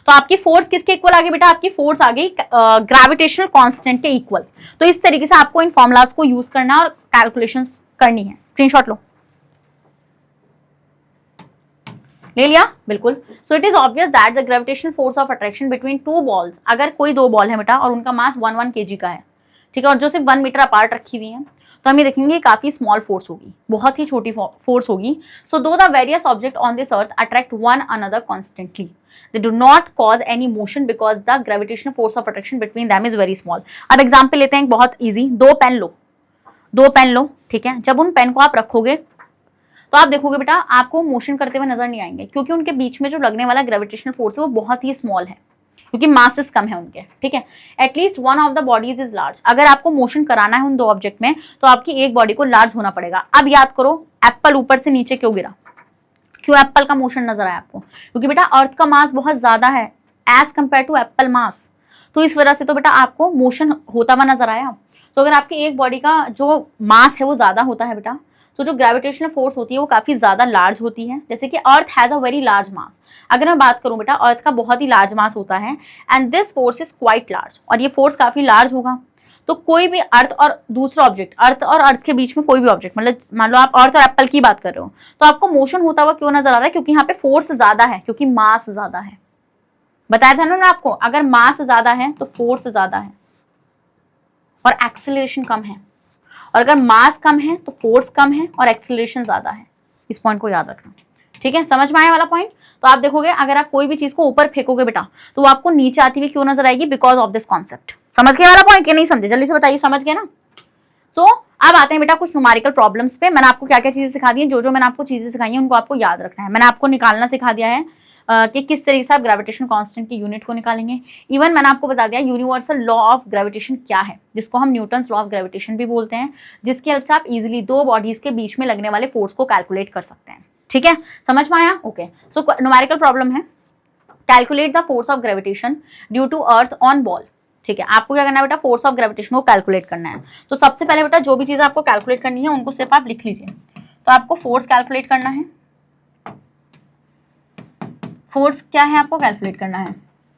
तो आपकी फोर्स किसके इक्वल आ गई बेटा, आपकी फोर्स आ गई ग्रेविटेशनल कांस्टेंट के इक्वल। तो इस तरीके से आपको इन फॉर्मुलाज को यूज करना और कैलकुलेशंस करनी है। स्क्रीनशॉट लो, ले लिया, बिल्कुल। सो it is obvious that the gravitational force of attraction between 2 balls, अगर कोई 2 बॉल है बेटा और उनका मास 1 kg का है, ठीक है, और जो सिर्फ 1 मीटर अपार्ट रखी हुई है, तो हम ये देखेंगे काफी स्मॉल फोर्स होगी, बहुत ही छोटी फोर्स होगी। सो दो the various object on this earth attract one another constantly, they do not cause any motion because the gravitational force of attraction between them is very small. अब एग्जाम्पल लेते हैं बहुत ईजी, 2 पेन लो, ठीक है। जब उन पेन को आप रखोगे तो आप देखोगे बेटा आपको मोशन करते हुए नजर नहीं आएंगे, क्योंकि उनके बीच में जो लगने वाला ग्रेविटेशनल फोर्स है वो बहुत ही स्मॉल है, क्योंकि मासेस कम है उनके, ठीक है। At least one of the bodies is large. अगर आपको मोशन कराना है उन 2 ऑब्जेक्ट में, तो आपकी एक बॉडी को लार्ज होना पड़ेगा। अब याद करो, एप्पल ऊपर से नीचे क्यों गिरा, क्यों एप्पल का मोशन नजर आया आपको, क्योंकि बेटा अर्थ का मास बहुत ज्यादा है एज कंपेयर टू एप्पल मास, तो इस वजह से तो बेटा आपको मोशन होता हुआ नजर आया। तो अगर आपकी एक बॉडी का जो मास है वो ज्यादा होता है बेटा, तो जो ग्रेविटेशनल फोर्स होती है वो काफी ज्यादा लार्ज होती है। जैसे कि earth has a very large मास, अगर मैं बात करूं बेटा अर्थ का बहुत ही लार्ज मास होता है, and this force is quite large, और ये फोर्स काफी लार्ज होगा। तो कोई भी अर्थ और दूसरा ऑब्जेक्ट, अर्थ और अर्थ के बीच में कोई भी ऑब्जेक्ट, मतलब मान लो आप अर्थ और एप्पल की बात कर रहे हो, तो आपको मोशन होता हुआ क्यों नजर आ रहा है, क्योंकि यहाँ पे फोर्स ज्यादा है, क्योंकि मास ज्यादा है। बताया था ना आपको, अगर मास ज्यादा है तो फोर्स ज्यादा है और एक्सेलरेशन कम है, और अगर मास कम है तो फोर्स कम है और एक्सेलरेशन ज्यादा है। इस पॉइंट को याद रखना, ठीक है। समझ में आया वाला पॉइंट। तो आप देखोगे अगर आप कोई भी चीज को ऊपर फेंकोगे बेटा, तो वो आपको नीचे आती हुई क्यों नजर आएगी, बिकॉज ऑफ दिस कॉन्सेप्ट। समझ गए वाला पॉइंट कि नहीं समझे, जल्दी से बताइए, समझ गए ना। तो अब आते हैं बेटा कुछ न्यूमेरिकल प्रॉब्लम्स पे। मैंने आपको क्या क्या चीजें सिखा दी है, जो मैंने आपको चीजें सिखाई है उनको आपको याद रखना है। मैंने आपको निकालना सिखा दिया है कि किस तरीके से आप ग्रेविटेशन कांस्टेंट की यूनिट को निकालेंगे। इवन मैंने आपको बता दिया यूनिवर्सल लॉ ऑफ ग्रेविटेशन क्या है, जिसको हम न्यूटन्स लॉ ऑफ ग्रेविटेशन भी बोलते हैं, जिसकी हेल्प से आप इजीली 2 बॉडीज के बीच में लगने वाले फोर्स को कैलकुलेट कर सकते हैं। ठीक है, समझ में आया। ओके, सो न्यूमेरिकल प्रॉब्लम है, calculate the force of gravitation due to earth on ball. ठीक है, आपको क्या करना है बेटा, फोर्स ऑफ ग्रेविटेशन को कैलकुलेट करना है। तो सबसे पहले बेटा जो भी चीज़ आपको कैलकुलेट करनी है उनको सिर्फ आप लिख लीजिए। तो आपको फोर्स कैलकुलेट करना है, फोर्स क्या है आपको कैलकुलेट करना है,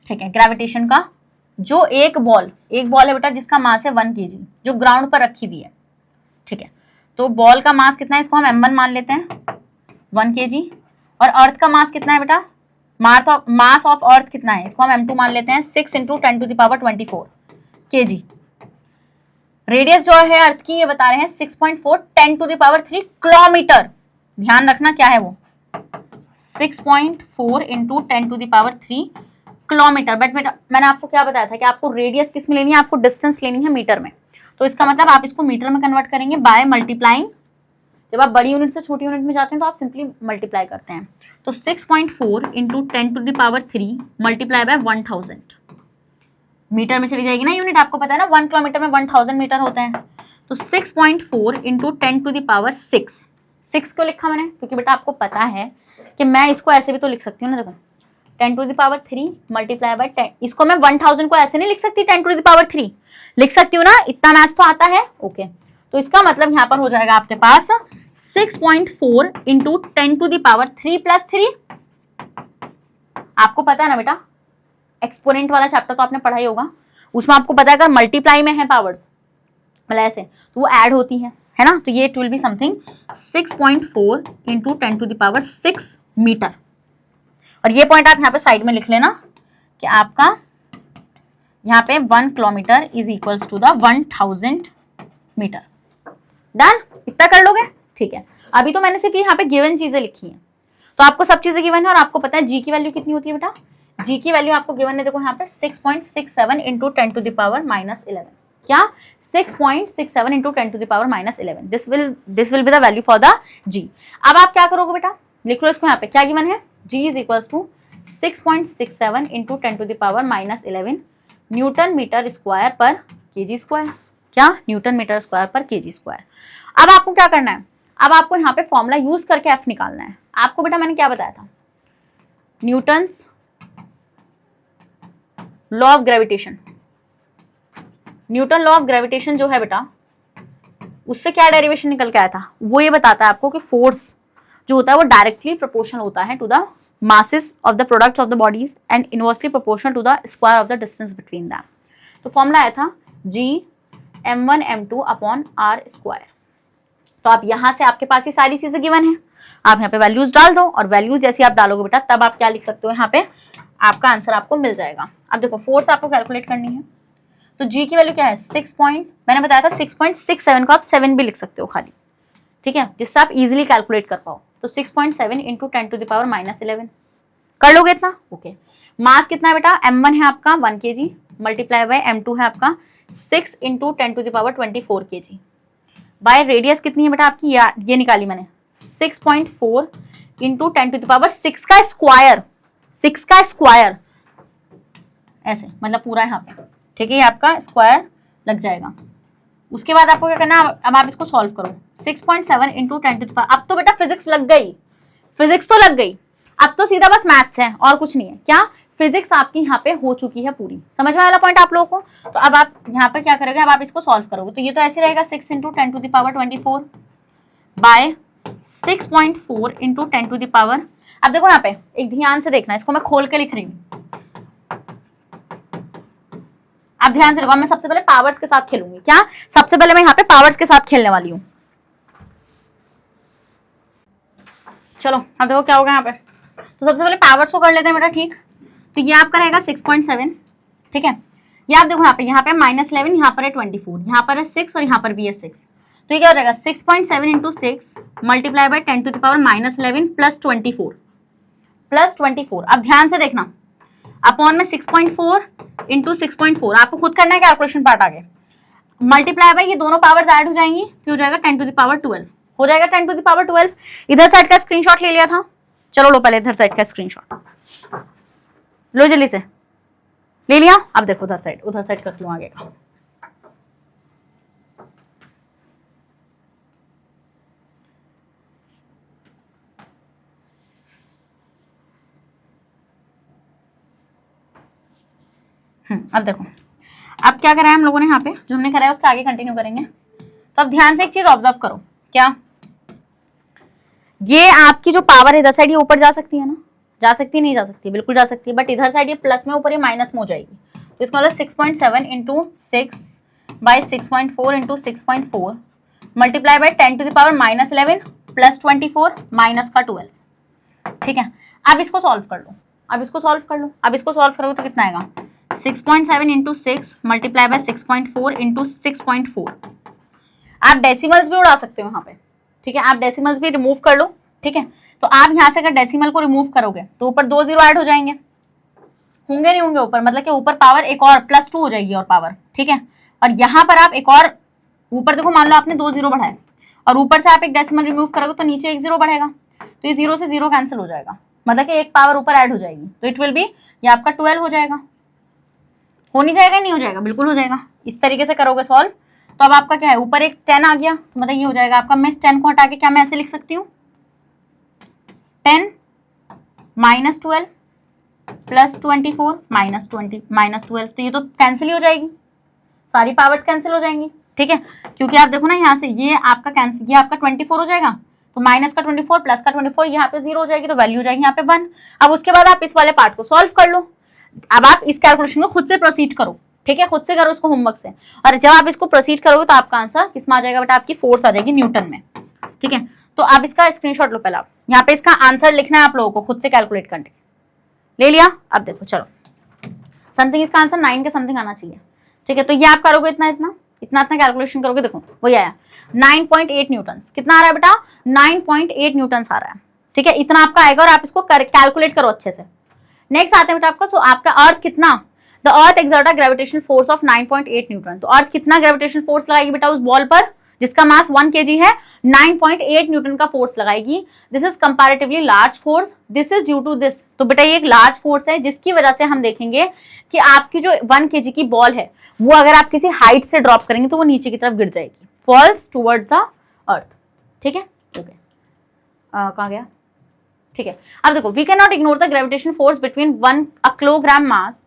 ठीक है, ग्रेविटेशन का। जो एक बॉल है बेटा जिसका मास है 1 kg, जो ग्राउंड पर रखी हुई है, ठीक है। तो बॉल का मास कितना है, इसको हम m1 मान लेते हैं 1 kg, और अर्थ का मास कितना है बेटा, मास ऑफ अर्थ कितना है, इसको हम m2 मान लेते हैं 6 × 10⁻24 kg। रेडियस जो है अर्थ की ये बता रहे हैं 6.4 10⁻3 किलोमीटर। ध्यान रखना क्या है वो 6.4 × 10⁻3 किलोमीटर। बट मैंने आपको क्या बताया था कि आपको रेडियस किस में लेनी है, आपको डिस्टेंस लेनी है मीटर में। तो इसका मतलब आप इसको मीटर में कन्वर्ट करेंगे बाय मल्टीप्लाइंग। जब आप बड़ी यूनिट से छोटी यूनिट में जाते हैं तो आप सिंपली मल्टीप्लाई करते हैं। तो 6.4 × 10⁻3 मल्टीप्लाई बाय 1000, मीटर में चली जाएगी ना यूनिट, आपको पता है ना 1 किलोमीटर में 1000 मीटर होते हैं। तो 6.4 × 10⁻6, 6 क्यों लिखा मैंने? क्योंकि बेटा आपको पता है कि मैं इसको ऐसे भी तो लिख सकती हूँ ना, देखो 10⁻³ मल्टीप्लाई बाय 10, इसको मैं 1000 को ऐसे नहीं लिख सकती 10⁻³ लिख सकती हूँ ना, इतना मैथ तो आता है। ओके, तो इसका मतलब यहाँ पर हो जाएगा आपके पास 6.4 इंटू 10⁻³ प्लस 3। आपको पता है ना बेटा, एक्सपोनेंट वाला चैप्टर तो आपने पढ़ा ही होगा, उसमें आपको पता है अगर मल्टीप्लाई में है पावर्स मतलब ऐसे तो वो ऐड होती है ना, तो ये it will be something 6.4 into 10⁻6 metre. और ये पॉइंट आप यहाँ पे साइड में लिख लेना कि आपका यहाँ पे 1 kilometre is equals to the 1000 metre. Done, इतना कर लोगे? ठीक है, अभी तो मैंने सिर्फ यहाँ पे गिवन चीजें लिखी हैं, तो आपको सब चीजें गिवन है और आपको पता है जी की वैल्यू कितनी होती है बेटा। जी की वैल्यू आपको गिवन है, देखो यहाँ पे 6.67 इंटू 10⁻11। क्या? 6.67 into 10⁻11। This will be the value for the G. अब आप क्या करोगे बेटा, लिख लो इसको, यहाँ पे क्या गिवन है, G is equals to 6.67 into 10⁻11 newton metre square per KG square. क्या? Newton metre square per KG square. अब आपको क्या करना है, अब आपको यहाँ पे फॉर्मूला यूज करके एफ निकालना है। आपको बेटा मैंने क्या बताया था, Newton's law of gravitation. Newton law of gravitation जो है बेटा, उससे क्या डेरिवेशन निकल के आया था, वो ये बताता है आपको कि फोर्स जो होता है वो डायरेक्टली प्रोपोर्शनल होता है to the masses of the products of the bodies and inversely proportional to the square of the distance between them। तो फॉर्मूला आया था G m1 m2 upon r square. तो आप यहां से आपके पास ये सारी चीजें गिवन है, आप यहाँ पे वैल्यूज डाल दो और वैल्यूज जैसी आप डालोगे बेटा तब आप क्या लिख सकते हो, यहाँ पे आपका आंसर आपको मिल जाएगा। अब देखो फोर्स आपको कैलकुलेट करनी है, तो G की वैल्यू क्या है, मैंने बताया था 6.67 को आप 7 भी लिख सकते हो खाली, ठीक है, जिससे आप इजिली कैलकुलेट कर पाओ। तो 6.7 इंटू 10⁻11 कर लोगे इतना। ओके, मास कितना है बेटा, m1 है आपका 1 kg मल्टीप्लाई बाय m2 है आपका 6 इंटू 10⁻24 kg बाय रेडियस कितनी है बेटा आपकी, ये निकाली मैंने 6.4 इंटू 10⁻6 का स्क्वायर, 6 का स्क्वायर ऐसे मतलब पूरा यहाँ पे, ठीक है, ये आपका स्क्वायर लग जाएगा। उसके बाद आपको क्या करना है, अब आप इसको सॉल्व करो 6.7 इंटू 10⁻। अब तो बेटा फिजिक्स लग गई, फिजिक्स तो लग गई, अब तो सीधा बस मैथ्स है और कुछ नहीं है। क्या? फिजिक्स आपकी यहाँ पे हो चुकी है पूरी, समझ में आया पॉइंट आप लोगों को। तो अब आप यहाँ पे क्या करोगे, अब आप इसको सॉल्व करोगे तो ये तो ऐसे रहेगा 6 इंटू 10⁻24 बाय 6.4 इंटू 10⁻। अब देखो यहाँ पे एक ध्यान से देखना, इसको मैं खोल के लिख रही हूँ, आप ध्यान से देखो। मैं सबसे पहले पावर्स के साथ खेलूंगी। क्या? सबसे पहले मैं यहाँ पे पावर्स के साथ खेलने वाली हूँ। चलो अब देखो क्या होगा यहाँ पे, तो सबसे पहले पावर्स को कर लेते हैं बेटा, ठीक। तो ये आपका रहेगा 6.7, ठीक है। ये आप देखो यहाँ पे -11, यहाँ पर है 24, यहाँ पर है 6 और यहाँ पर भी है 6। तो ये क्या हो जाएगा 6.7 इंटू 6 मल्टीप्लाई बाय 10⁻11 प्लस 24। अब ध्यान से देखना, अपॉन में 6.4 इंटू 6.4, आपको खुद करना है कैलकुलेशन पार्ट आगे, मल्टीप्लाई बाय ये दोनों पावर्स ऐड हो जाएंगी तो हो जाएगा 10⁻12, हो जाएगा 10⁻12। इधर साइड का स्क्रीनशॉट ले लिया था, चलो लो पहले इधर साइड का स्क्रीनशॉट लो, जल्दी से ले लिया। अब देखो उधर साइड करती हूँ आगे का। अब देखो, अब क्या करा है हम लोगों ने यहाँ पे, जो हमने करा है उसके आगे कंटिन्यू करेंगे। तो अब ध्यान से एक चीज ऑब्जर्व करो, क्या ये आपकी जो पावर है इधर साइड ये ऊपर जा सकती है ना, जा सकती नहीं जा सकती, बिल्कुल जा सकती है, बट इधर साइड ये प्लस में ऊपर ये माइनस में हो जाएगी। तो इसका मतलब 6.7 into 6 by 6.4 into 6.4 multiply by 10⁻11 plus 24 minus का 12, ठीक है। अब इसको सॉल्व कर लो, अब इसको सॉल्व करोगे तो कितना आएगा 6.7 इंटू 6 मल्टीप्लाई बाय 6.4 इंटू 6.4। आप डेसिमल्स भी उड़ा सकते हो यहाँ पे, ठीक है, आप डेसिमल्स भी रिमूव कर लो, ठीक है। तो आप यहाँ से अगर डेसिमल को रिमूव करोगे तो ऊपर 2 0 ऐड हो जाएंगे, होंगे नहीं होंगे ऊपर, मतलब कि ऊपर पावर एक और +2 हो जाएगी और पावर, ठीक है। और यहाँ पर आप एक और ऊपर देखो, मान लो आपने 2 0 बढ़ाए और ऊपर से आप एक डेसिमल रिमूव करोगे तो नीचे 1 0 बढ़ेगा, तो ये 0 से 0 कैंसिल हो जाएगा, मतलब कि एक पावर ऊपर ऐड हो जाएगी, तो इट विल बी ये आपका 12 हो जाएगा। हो नहीं जाएगा, नहीं हो जाएगा, बिल्कुल हो जाएगा। इस तरीके से करोगे सॉल्व तो अब आपका क्या है, ऊपर एक 10 आ गया, तो मतलब ये हो जाएगा आपका, मैं इस 10 को हटा के क्या मैं ऐसे लिख सकती हूँ, 10 माइनस 12 प्लस 24 माइनस 20 माइनस 12, तो ये तो कैंसिल ही हो जाएगी, सारी पावर्स कैंसिल हो जाएंगी, ठीक है, क्योंकि आप देखो ना यहाँ से ये आपका कैंसिल, ये आपका 24 हो जाएगा, तो माइनस का 24 प्लस का 24 यहाँ पे 0 हो जाएगी, तो वैल्यू हो जाएगी यहाँ पे 1। अब उसके बाद आप इस वाले पार्ट को सॉल्व कर लो। अब आप इस कैलकुलेशन को खुद से प्रोसीड करो, ठीक है, खुद से करो उसको होमवर्क से, और जब आप इसको प्रोसीड करोगे तो आपका आंसर किसमें आ जाएगा बेटा, आपकी फोर्स आ जाएगी न्यूटन में, ठीक है। तो आप इसका स्क्रीनशॉट लो, पहले आप यहाँ पे इसका आंसर लिखना है आप लोगों को खुद से कैलकुलेट करके, ले लिया। अब देखो चलो, समथिंग इसका आंसर 9 के समथिंग आना चाहिए, ठीक है। तो ये आप करोगे इतना इतना इतना इतना कैलकुलेशन करोगे, देखो वही आया 9.8 न्यूटन। कितना आ रहा है बेटा, 9.8 न्यूटन आ रहा है, ठीक है, इतना आपका आएगा, और आप इसको कैलकुलेट करो अच्छे से। नेक्स्ट आते हैं बेटा आपका, तो आपका अर्थ कितना, the earth exert a gravitational force of 9.8 Newton. तो अर्थ कितना ग्रेविटेशनल फोर्स लगाएगी बेटा उस बॉल पर जिसका मास 1 kg है, 9.8 न्यूटन का फोर्स लगाएगी। This is comparatively large force, this is due to this. तो बेटा ये एक लार्ज फोर्स है जिसकी वजह से हम देखेंगे कि आपकी जो 1 kg की बॉल है वो अगर आप किसी हाइट से ड्रॉप करेंगे तो वो नीचे की तरफ गिर जाएगी, फॉल्स टुवर्ड्स द अर्थ, ठीक है। ओके, कहाँ गया, ठीक है। अब देखो, we can not ignore the gravitation force between 1 kilogram mass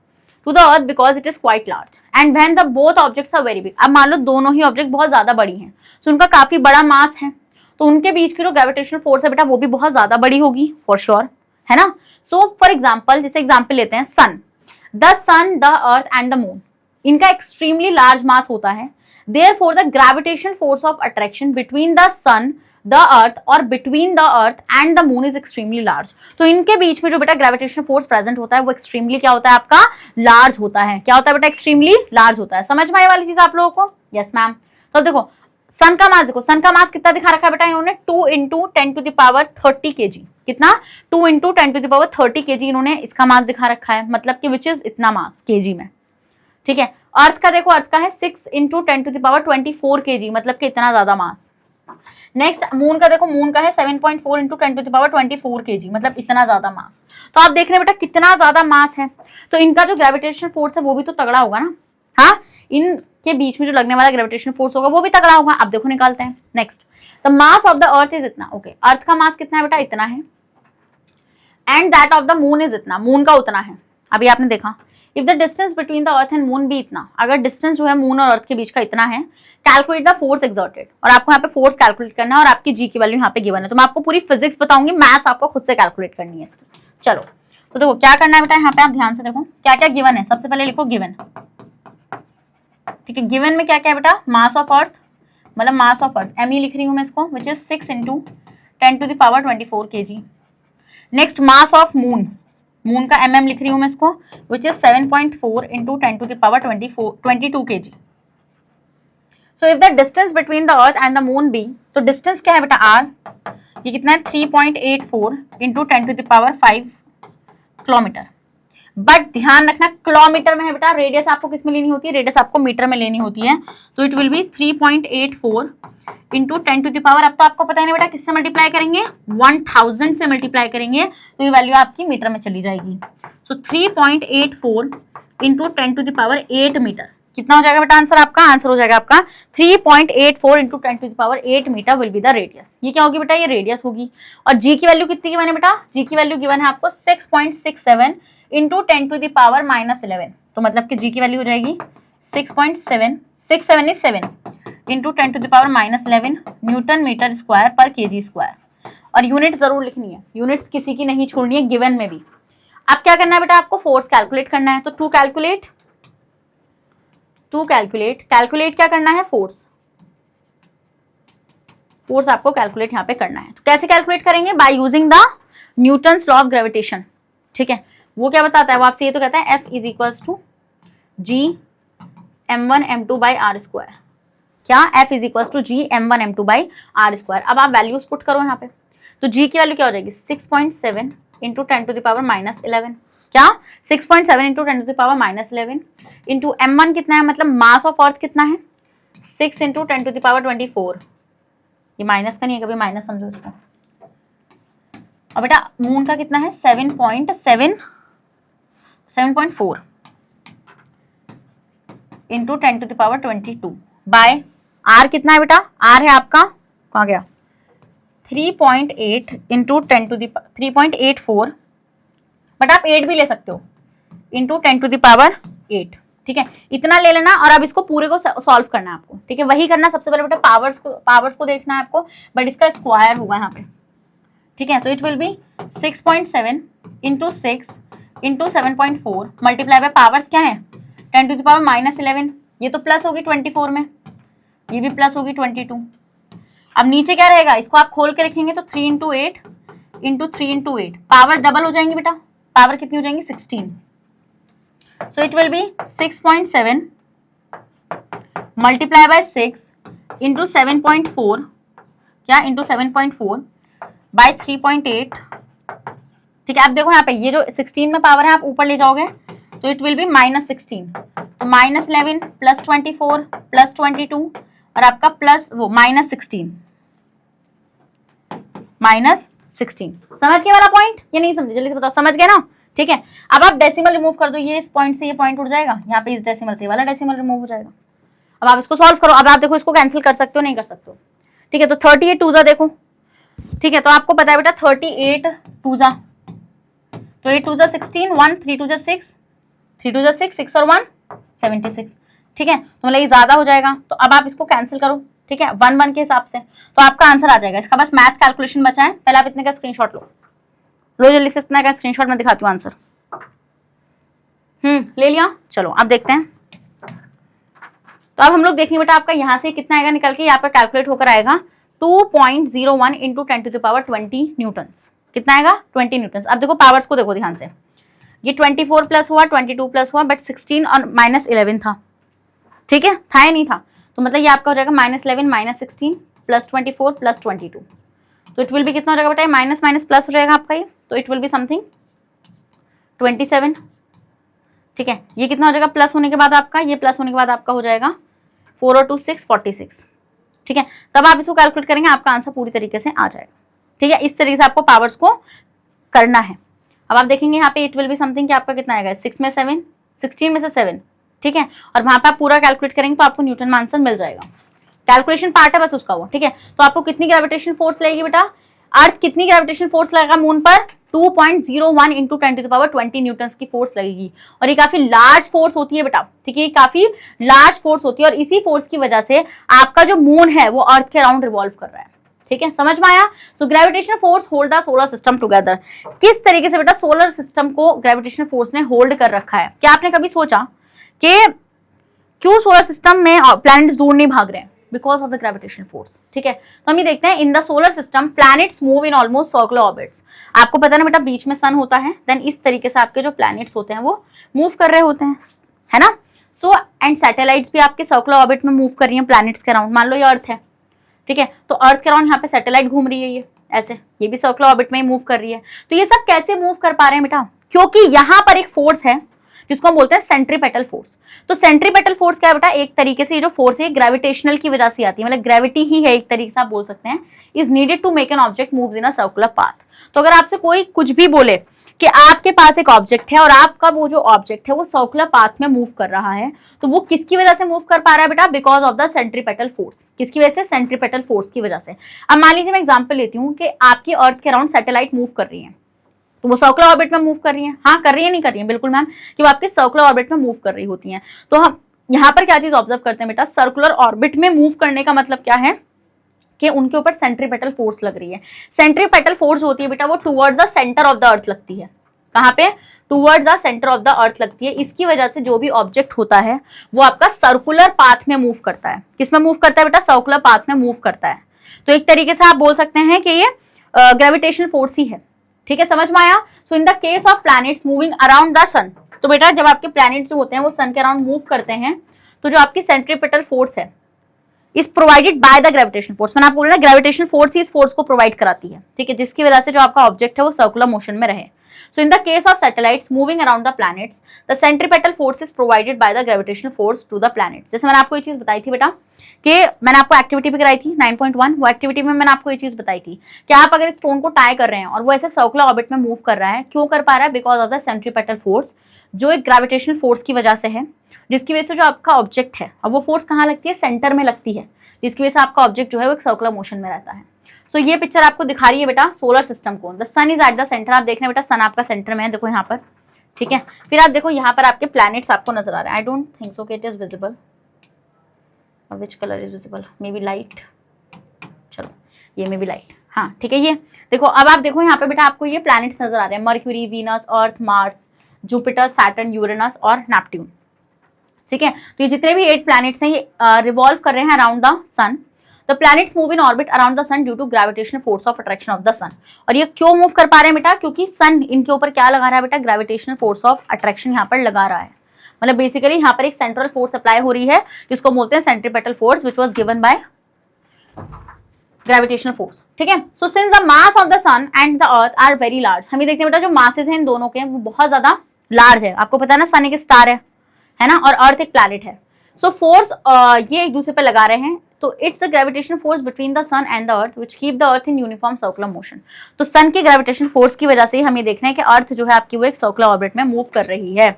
to the earth because it is quite large and when the both objects are very big. अब मान लो दोनों ही ऑब्जेक्ट बहुत ज्यादा बड़ी हैं, तो उनका काफी बड़ा मास है, तो उनके बीच की जो ग्रेविटेशनल फोर्स है बेटा वो भी बहुत ज्यादा बड़ी होगी फॉर श्योर, है ना। सो फॉर एग्जाम्पल, जैसे एग्जाम्पल लेते हैं sun, the earth and the moon, इनका एक्सट्रीमली लार्ज मास होता है, therefore the gravitational force of attraction between the sun, the earth और between the earth and the moon is extremely large. तो इनके बीच में जो बेटा ग्रेविटेशनल फोर्स प्रेजेंट होता है वो एक्सट्रीमली क्या होता है आपका, लार्ज होता है। क्या होता है बेटा, एक्सट्रीमली लार्ज होता है। समझ में आने वाली चीज आप लोगों को? Yes ma'am. तो देखो सन का मास, देखो सन का मास कितना दिखा रखा है बेटा इन्होंने, 2 × 10⁻30 kg। कितना, 2 × 10⁻30 kg इन्होंने इसका मास दिखा रखा है, मतलब कि विच इज इतना मास केजी में, ठीक है। अर्थ का देखो, अर्थ का है 6 × 10⁻24 kg, मतलब कि इतना ज्यादा मास। नेक्स्ट मून का देखो, मून का है 7.4 × 10⁻24 kg, मतलब इतना ज्यादा मास। तो आप देख रहे हैं बेटा कितना ज्यादा मास है, तो इनका जो ग्रेविटेशनल फोर्स है वो भी तो तगड़ा होगा ना। हाँ, इनके बीच में जो लगने वाला ग्रेविटेशनल फोर्स होगा वो भी तगड़ा होगा। अब देखो निकालते हैं। Next, the mass of the earth is इतना, ओके, अर्थ का मास कितना है बेटा, इतना है, and that of the moon is इतना, मून का उतना है। अभी आपने देखा, if the distance between the earth and moon भी इतना, अगर डिस्टेंस जो है मून और अर्थ के बीच का इतना है, कैलकुलेट द फोर्स एक्सर्टेड, और आपको यहाँ पे फोर्स कैलकुलेट करना है, और आपकी जी की वैल्यू यहाँ पे गिवन है। तो मैं आपको पूरी फिजिक्स बताऊंगी, मैथ्स आपको खुद से कैलकुलेट करनी है इसकी। चलो, तो देखो क्या करना है बेटा, यहाँ पे आप ध्यान से देखो क्या क्या गिवन है। सबसे पहले लिखो गिवन, ठीक है। गिवन में क्या क्या है बेटा, मास ऑफ अर्थ, मतलब मास ऑफ अर्थ, एम लिख रही हूँ मैं इसको, which is 6 × 10⁻24 kg। Next, mass of moon, moon का mm लिख रही हूं मैं इसको, which is 7.4 × 10⁻22 kg। So if the distance between the earth and the moon be, तो डिस्टेंस क्या है बेटा r, ये कितना है 3.84 × 10⁵ किलोमीटर। बट ध्यान रखना किलोमीटर में है बेटा, रेडियस आपको किस में लेनी होती है, रेडियस आपको मीटर में लेनी होती है। तो इट विल बी 3.84 × 10⁻, अब तो आपको पता है ना बेटा किससे मल्टीप्लाई करेंगे, 1000 से मल्टीप्लाई करेंगे, तो ये वैल्यू आपकी मीटर में चली जाएगी। सो 3.84 × 10⁸ मीटर, कितना हो जाएगा बेटा आंसर आपका, आंसर हो जाएगा आपका 3.84 × 10⁸ metre will be the radius. ये क्या होगी बेटा, ये रेडियस होगी। और जी की वैल्यू कितनी गिवन है बेटा, जी की वैल्यू गिवन है आपको 6.67 × 10⁻11, तो मतलब कि जी की वैल्यू हो जाएगी 6.7 × 10⁻11 newton metre square per kg square. और यूनिट जरूर लिखनी है, यूनिट्स किसी की नहीं छोड़नी है गिवन में भी। अब क्या करना है बेटा, आपको फोर्स कैलकुलेट करना है। तो टू कैलकुलेट क्या करना है, फोर्स आपको कैलकुलेट यहाँ पे करना है। तो कैसे कैलकुलेट करेंगे, by using the Newton's law of gravitation, ठीक है। वो क्या बताता है, वो आपसे ये तो कहता है F = G m1 m2/r²। क्या, F = G m1 m2/r²। अब आप वैल्यूज पुट करो यहाँ पे, तो G की वैल्यू क्या हो जाएगी 6.7 × 10⁻11, क्या 6.7 × 10⁻11 इंटू m1 कितना है, मतलब मास ऑफ अर्थ कितना है 6 × 10⁻24। ये माइनस का नहीं है, कभी माइनस समझो इसको। और बेटा मून का कितना है 7.4 × 10⁻22 बाय आर कितना है बेटा, आर है आपका, कहाँ गया, 3.8 इंटू 3.84, बट आप 8 भी ले सकते हो, इंटू 10⁸ 8। ठीक है, इतना ले लेना और अब इसको पूरे को सॉल्व करना है आपको। ठीक है, वही करना सबसे पहले बेटा, पावर्स को देखना है आपको, बट इसका स्क्वायर होगा यहाँ पे। ठीक है, तो it will B 6.7 into 6 into 7.4 multiply by powers क्या है 10⁻⁻11, ये तो प्लस होगी 24 में, ये भी प्लस होगी 22। अब नीचे क्या रहेगा, इसको आप खोल के लिखेंगे तो 3 into 8 into 3 into 8, power double हो जाएंगी बेटा, पावर कितनी हो जाएंगी 16। So it will B 6.7 multiply by 6 into 7.4, क्या इंटू 7.4 बाय 3.8। ठीक है, अब देखो यहाँ पे ये जो 16 में पावर है आप ऊपर ले जाओगे तो इट विल बी -16, तो -11 प्लस 24 प्लस 22 और आपका प्लस वो -16 समझ गए वाला पॉइंट, ये नहीं समझे जल्दी से बताओ, समझ गए ना। ठीक है, अब आप डेसिमल रिमूव कर दो, ये इस पॉइंट से ये पॉइंट उठ जाएगा, यहाँ पे इस डेसिमल से वाला डेसिमल रिमूव हो जाएगा। अब आप इसको सॉल्व करो, अब आप देखो इसको कैंसिल कर सकते हो नहीं कर सकते हो। ठीक है, तो 38 टूजा देखो, ठीक है, तो आपको पता है बेटा 38 टूजा, तो 8 टूजा 16, 1 3 टूजा 6, 3 टूजा 6, 6 और 1 76। ठीक है, तो मतलब ये ज्यादा हो जाएगा, तो अब आप इसको कैंसिल करो। ठीक है, 1 1 के हिसाब से, तो आपका आंसर आ जाएगा। इसका बस मैथ्स कैलकुलेशन बचा है, पहले आप इतने का स्क्रीनशॉट लो जल्दी से, इतना का स्क्रीनशॉट मैं दिखाती हूँ आंसर। ले लिया, चलो अब देखते हैं। तो अब हम लोग देखेंगे बेटा आपका यहाँ से कितना आएगा निकल के, यहाँ पर कैलकुलेट होकर आएगा 2.01 इंटू 10⁻20 न्यूटन्स। कितना आएगा 20 न्यूटन्स। अब देखो पावर्स को देखो ध्यान से, ये 24 प्लस हुआ, 22 प्लस हुआ, बट 16 और -11 था। ठीक है, था या नहीं था, तो मतलब ये आपका हो जाएगा -11 -16 प्लस 24 प्लस 22, तो इट विल भी कितना हो जाएगा बेटा, माइनस माइनस प्लस हो जाएगा आपका ये, तो इट विल बी समथिंग 27। ठीक है, ये कितना हो जाएगा प्लस होने के बाद आपका, ये प्लस होने के बाद आपका हो जाएगा 4 और 2 6 46। ठीक है, तब आप इसको कैलकुलेट करेंगे, आपका आंसर पूरी तरीके से आ जाएगा। ठीक है, इस तरीके से आपको पावर्स को करना है। अब आप देखेंगे यहाँ पे इट विल बी समथिंग कि आपका कितना आएगा 6 में 7, 16 में से 7। ठीक है, और वहां पे आप पूरा कैलकुलेट करेंगे तो आपको न्यूटन में आंसर मिल जाएगा। कैलकुलेशन पार्ट है बस उसका वो। ठीक है, तो आपको कितनी ग्रेविटेशन फोर्स लगेगी बेटा, अर्थ कितनी ग्रेविटेशन फोर्स लगेगा मून पर, 2.01 इंटू 10⁻20 न्यूटन्स की फोर्स लगेगी। और ये काफी लार्ज फोर्स होती है बेटा। ठीक है, काफी लार्ज फोर्स होती है और इसी फोर्स की वजह से आपका जो मून है वो अर्थ के अराउंड रिवॉल्व कर रहा है। ठीक है, समझ में आया। So gravitational force hold the solar system together. किस तरीके से बेटा सोलर सिस्टम को ग्रेविटेशनल फोर्स ने होल्ड कर रखा है। क्या आपने कभी सोचा कि क्यों सोलर सिस्टम में प्लैनेट्स दूर नहीं भाग रहे हैं, because of the gravitational force. ठीक है, तो हम ये देखते हैं in the solar system planets move in almost circular orbits. आपको पता है बेटा बीच में सन होता है, देन इस तरीके से आपके जो प्लैनेट्स होते हैं वो मूव कर रहे होते हैं, है ना। सो एंड सैटेलाइट्स भी आपके सर्कुलर ऑर्बिट में मूव कर रही हैं प्लैनेट्स के अराउंड। मान लो ये अर्थ है, ठीक है, तो अर्थ के अराउंड यहाँ पे सैटेलाइट घूम रही है, ये ऐसे, ये भी सर्कुलर ऑर्बिट में ही मूव कर रही है। तो ये सब कैसे मूव कर पा रहे हैं बेटा, क्योंकि यहाँ पर एक फोर्स है जिसको हम बोलते हैं सेंट्रीपेटल फोर्स। तो सेंट्रीपेटल फोर्स क्या है बेटा, एक तरीके से ये जो फोर्स है ग्रेविटेशनल की वजह से आती है, मतलब ग्रेविटी ही है एक तरीके से आप बोल सकते हैं, is needed to make an object moves in a circular path. तो अगर आपसे कोई कुछ भी बोले कि आपके पास एक ऑब्जेक्ट है और आपका वो जो ऑब्जेक्ट है वो सर्कुलर पाथ में मूव कर रहा है, तो वो किसकी वजह से मूव कर पा रहा है बेटा, because of the centripetal force. किसकी वजह से, सेंट्रीपेटल फोर्स की वजह से। अब मान लीजिए मैं एग्जांपल लेती हूँ कि आपकी अर्थ के अराउंड सैटेलाइट मूव कर रही है, तो वो सर्कुलर ऑर्बिट में मूव कर रही है। हाँ कर रही है, नहीं कर रही है, बिल्कुल मैम, कि वो आपके सर्कुलर ऑर्बिट में मूव कर रही होती हैं। तो हम यहाँ पर क्या चीज ऑब्जर्व करते हैं बेटा, सर्कुलर ऑर्बिट में मूव करने का मतलब क्या है कि उनके ऊपर सेंट्रीपेटल फोर्स लग रही है। सेंट्रीपेटल फोर्स होती है बेटा वो towards the centre of the earth लगती है। कहाँ पे, towards the centre of the earth लगती है। इसकी वजह से जो भी ऑब्जेक्ट होता है वो आपका सर्कुलर पाथ में मूव करता है। किसमें मूव करता है बेटा, सर्कुलर पाथ में मूव करता है। तो एक तरीके से आप बोल सकते हैं कि ये ग्रेविटेशनल फोर्स ही है। ठीक है, समझ में आया। So in the case of planets moving around the sun, तो बेटा जब आपके प्लैनेट्स जो होते हैं वो सन के अराउंड मूव करते हैं, तो जो आपकी सेंट्रीपेटल फोर्स है is provided by the gravitational force. मैंने आपको बोला ना ग्रेविटेशनल फोर्स ही इस फोर्स को प्रोवाइड कराती है। ठीक है, जिसकी वजह से जो आपका ऑब्जेक्ट है वो सर्कुलर मोशन में रहे। So in the case of satellites moving around the planets, the centripetal force is provided by the gravitational force to the planets. जैसे मैंने आपको ये चीज बताई थी बेटा कि मैंने आपको एक्टिविटी भी कराई थी 9.1, वो एक्टिविटी में मैंने आपको ये चीज बताई थी कि आप अगर स्टोन को टाई कर रहे हैं और वो ऐसे सर्कुलर ऑर्बिट में मूव कर रहा है, क्यों कर पा रहा है, because of the centripetal force, जो एक ग्रेविटेशनल फोर्स की वजह से है, जिसकी वजह से जो आपका ऑब्जेक्ट है, अब वो फोर्स कहाँ लगती है, सेंटर में लगती है। जिसकी वजह से आपका ऑब्जेक्ट जो है वो एक सर्कुलर मोशन में रहता है। सो ये पिक्चर आपको दिखा रही है बेटा सोलर सिस्टम को। The sun is at the centre, आप देख रहे हैं बेटा सन आपका सेंटर में है, देखो यहाँ पर, ठीक है। फिर आप देखो यहाँ पर आपके प्लैनेट्स आपको नजर आ रहे हैं। आई डोंट थिंक सो कि it is visible, which colour is visible, may be light, चलो ये मे बी लाइट, हाँ ठीक है। ये देखो, अब आप देखो यहाँ पे बेटा आपको ये प्लैनेट्स नजर आ रहे हैं, मर्क्यूरी, वीनस, अर्थ, मार्स, जुपिटर, सैटर्न, यूरेनस और नेपट्यून, ठीक है। तो ये जितने भी 8 प्लैनेट्स हैं ये रिवॉल्व कर रहे हैं around the sun. The planets move in orbit around the sun due to gravitational force of attraction of the sun. और ये क्यों मूव कर पा रहे हैं बेटा, क्योंकि सन इनके ऊपर क्या लगा रहा है बेटा, ग्रेविटेशनल फोर्स ऑफ अट्रैक्शन यहाँ पर लगा रहा है। मतलब बेसिकली यहाँ पर एक सेंट्रल फोर्स अप्लाई हो रही है जिसको बोलते हैं centripetal force, which was given by gravitational force, ठीक है। So since the mass of the sun and the earth are very large, हम ये देखते हैं बेटा जो मासेस हैं इन दोनों के वो बहुत ज्यादा लार्ज है। आपको पता है ना सन एक स्टार है ना, और अर्थ एक प्लैनेट है। सो फोर्स ये एक दूसरे पे लगा रहे हैं, तो it's the gravitational force between the sun and the earth which keep the earth in uniform circular motion. तो सन के ग्रेविटेशनल फोर्स की वजह से हम ये देख रहे हैं कि अर्थ जो है आपकी वो एक सर्कुलर ऑर्बिट में मूव कर रही है।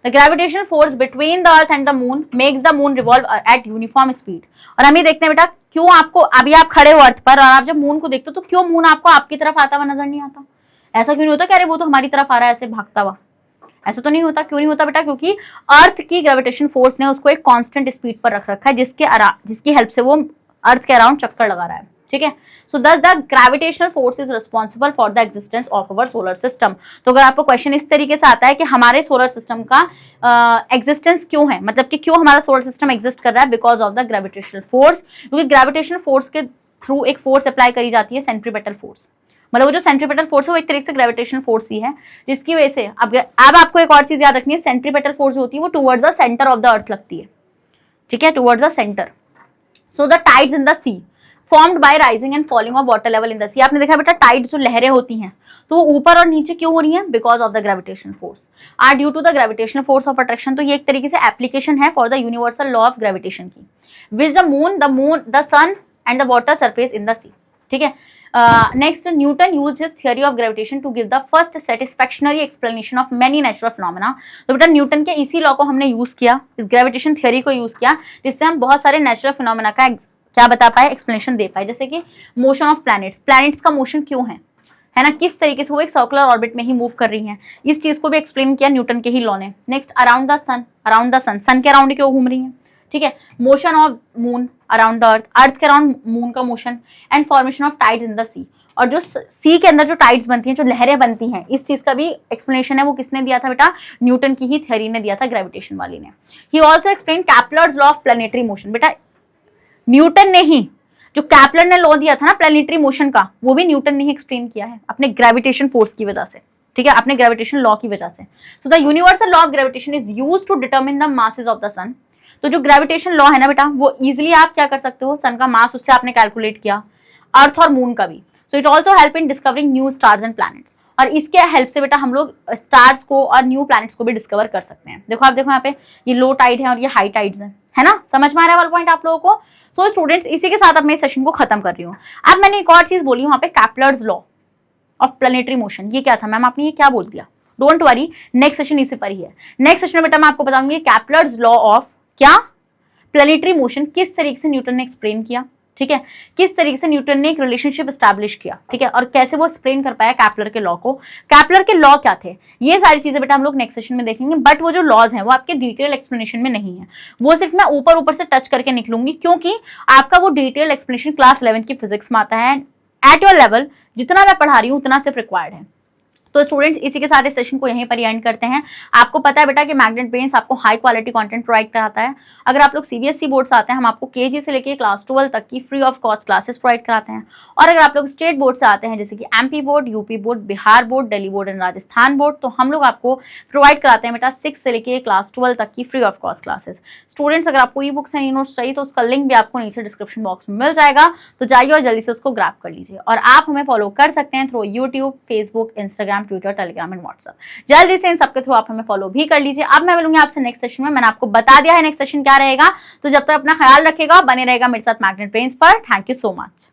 The gravitational force between the earth and the moon makes the moon revolve eight uniform speed. और हम ये देखते हैं बेटा क्यों आपको, अभी आप खड़े हो अर्थ पर और आप जब मून को देखते हो तो क्यों मून आपको आपकी तरफ आता हुआ नजर नहीं आता? ऐसा क्यों नहीं होता कि अरे वो तो हमारी तरफ आ रहा है ऐसे भागता हुआ? ऐसा तो नहीं होता। क्यों नहीं होता बेटा? क्योंकि अर्थ की ग्रेविटेशन फोर्स ने उसको एक कांस्टेंट स्पीड पर रख रखा है, जिसकी हेल्प से वो अर्थ के अराउंड चक्कर लगा रहा है, ठीक है। सो दस the gravitational force is responsible for the existence of our solar system. तो अगर आपको क्वेश्चन इस तरीके से आता है कि हमारे सोलर सिस्टम का एग्जिस्टेंस क्यों है, मतलब कि क्यों हमारा सोलर सिस्टम एग्जिस्ट कर रहा है, because of the gravitational force. क्योंकि ग्रेविटेशनल फोर्स के थ्रू एक फोर्स अप्लाई करी जाती है, सेंट्रीपेटल फोर्स। मतलब वो जो सेंट्रीपेटल फोर्स है वो एक तरीके से ग्रेविटेशनल फोर्स ही है, जिसकी वजह से अब आपको एक और चीज याद रखनी है, सेंट्रीपेटल फोर्स जो होती है वो towards the centre of the earth लगती है, ठीक है, towards the centre. So the tides in the sea formed by rising and falling of water level in the sea. आपने देखा बेटा टाइड जो लहरें होती हैं तो वो ऊपर और नीचे क्यों हो रही हैं? Because of the gravitational force are due to the gravitational force of attraction. तो ये एक तरीके से एप्लीकेशन है for the universal law of gravitation की, which the moon the sun and the water surface in the sea, ठीक है। Next, Newton used his theory of gravitation to give the first satisfactory explanation of many natural phenomena. तो बेटा न्यूटन के इसी लॉ को हमने यूज किया, इस ग्रेविटेशन थ्योरी को यूज किया, जिससे हम बहुत सारे नेचुरल फिनोमेना का क्या बता पाए, एक्सप्लेनेशन दे पाए। जैसे कि मोशन ऑफ प्लैनेट्स का मोशन क्यों है ना, किस तरीके से वो एक सर्कुलर ऑर्बिट में ही मूव कर रही हैं, इस चीज को भी एक्सप्लेन किया न्यूटन के ही लॉ ने। Next, around the sun, sun के अराउंड क्यों घूम रही है, ठीक है। Motion of moon around the earth के अराउंड मून का motion, and formation of tides in the sea. और जो सी के अंदर जो टाइड्स बनती हैं, जो लहरें बनती हैं, इस चीज का भी एक्सप्लेनेशन है वो किसने दिया था बेटा? न्यूटन की ही थ्योरी ने दिया था, ग्रेविटेशन वाली ने। He also explain Kepler's law of planetary motion. बेटा न्यूटन ने ही, जो कैपलर ने लॉ दिया था ना प्लैनेटरी मोशन का, वो भी न्यूटन ने ही एक्सप्लेन किया है अपने ग्रेविटेशन फोर्स की वजह से, ठीक है, अपने ग्रेविटेशन लॉ की वजह से। तो the universal law of gravitation is used to determine the masses of the sun. तो जो ग्रेविटेशन लॉ है ना बेटा, वो इजिली आप क्या कर सकते हो, सन का मास उससे आपने कैलकुलेट किया, अर्थ और मून का भी। So it also help in discovering new stars and planets. और इसके हेल्प से बेटा हम लोग स्टार्स को और न्यू प्लैनेट्स को भी डिस्कवर कर सकते हैं। देखो आप देखो यहाँ पे ये लो टाइड है और ये हाई टाइड्स है ना, समझ में आ रहा है वाला पॉइंट आप लोगों को? सो स्टूडेंट्स, इसी के साथ अब मैं इस सेशन को खत्म कर रही हूँ। अब मैंने एक और चीज बोली वहां पे, Kepler's law of planetary motion. ये क्या था मैम, आपने ये क्या बोल दिया? डोंट वरी, नेक्स्ट सेशन इसी पर ही है। नेक्स्ट सेशन में बेटा मैं आपको बताऊंगी कैपलर्स लॉ ऑफ क्या, प्लैनेटरी मोशन, किस तरीके से न्यूटन ने एक्सप्लेन किया, ठीक है, किस तरीके से न्यूटन ने एक रिलेशनशिप एस्टैब्लिश किया, ठीक है, और कैसे वो एक्सप्लेन कर पाया कैपलर के लॉ को। कैपलर के लॉ क्या थे, ये सारी चीजें बेटा हम लोग नेक्स्ट सेशन में देखेंगे। बट वो जो लॉज हैं वो आपके डिटेल एक्सप्लेनेशन में नहीं है, वो सिर्फ मैं ऊपर ऊपर से टच करके निकलूंगी, क्योंकि आपका वो डिटेल एक्सप्लेनेशन क्लास 11 की फिजिक्स में आता है। एट योर लेवल जितना मैं पढ़ा रही हूँ उतना सिर्फ रिक्वायर्ड है। तो स्टूडेंट्स, इसी के साथ इस सेशन को यहीं पर एंड करते हैं। आपको पता है बेटा कि मैग्नेट ब्रेन्स आपको हाई क्वालिटी कंटेंट प्रोवाइड कराता है। अगर आप लोग सीबीएसई बोर्ड से आते हैं, हम आपको केजी से लेके क्लास 12 तक की free of cost classes provide कराते हैं। और अगर आप लोग स्टेट बोर्ड से आते हैं, जैसे कि MP board, UP board, Bihar board, Delhi board and Rajasthan board, तो हम लोग आपको प्रोवाइड कराते हैं बेटा 6 से लेके क्लास 12 तक की free of cost classes. Students, अगर आपको ई बुक्स एंड नोट्स चाहिए तो उसका लिंक भी आपको नीचे डिस्क्रिप्शन बॉक्स में मिल जाएगा, तो जाइए और जल्दी से उसको ग्रैब कर लीजिए। और आप हमें फॉलो कर सकते हैं through YouTube, Facebook, Instagram, Twitter, Telegram, WhatsApp. जल्दी से इन सबके थ्रू आप हमें फॉलो भी कर लीजिए। अब मैं मिलूंगी आपसे नेक्स्ट सेशन में। मैंने आपको बता दिया है नेक्स्ट सेशन क्या रहेगा, तो जब तक अपना ख्याल रखेगा, बने रहेगा मेरे साथ मैग्नेट ब्रेन्स पर। Thank you so much.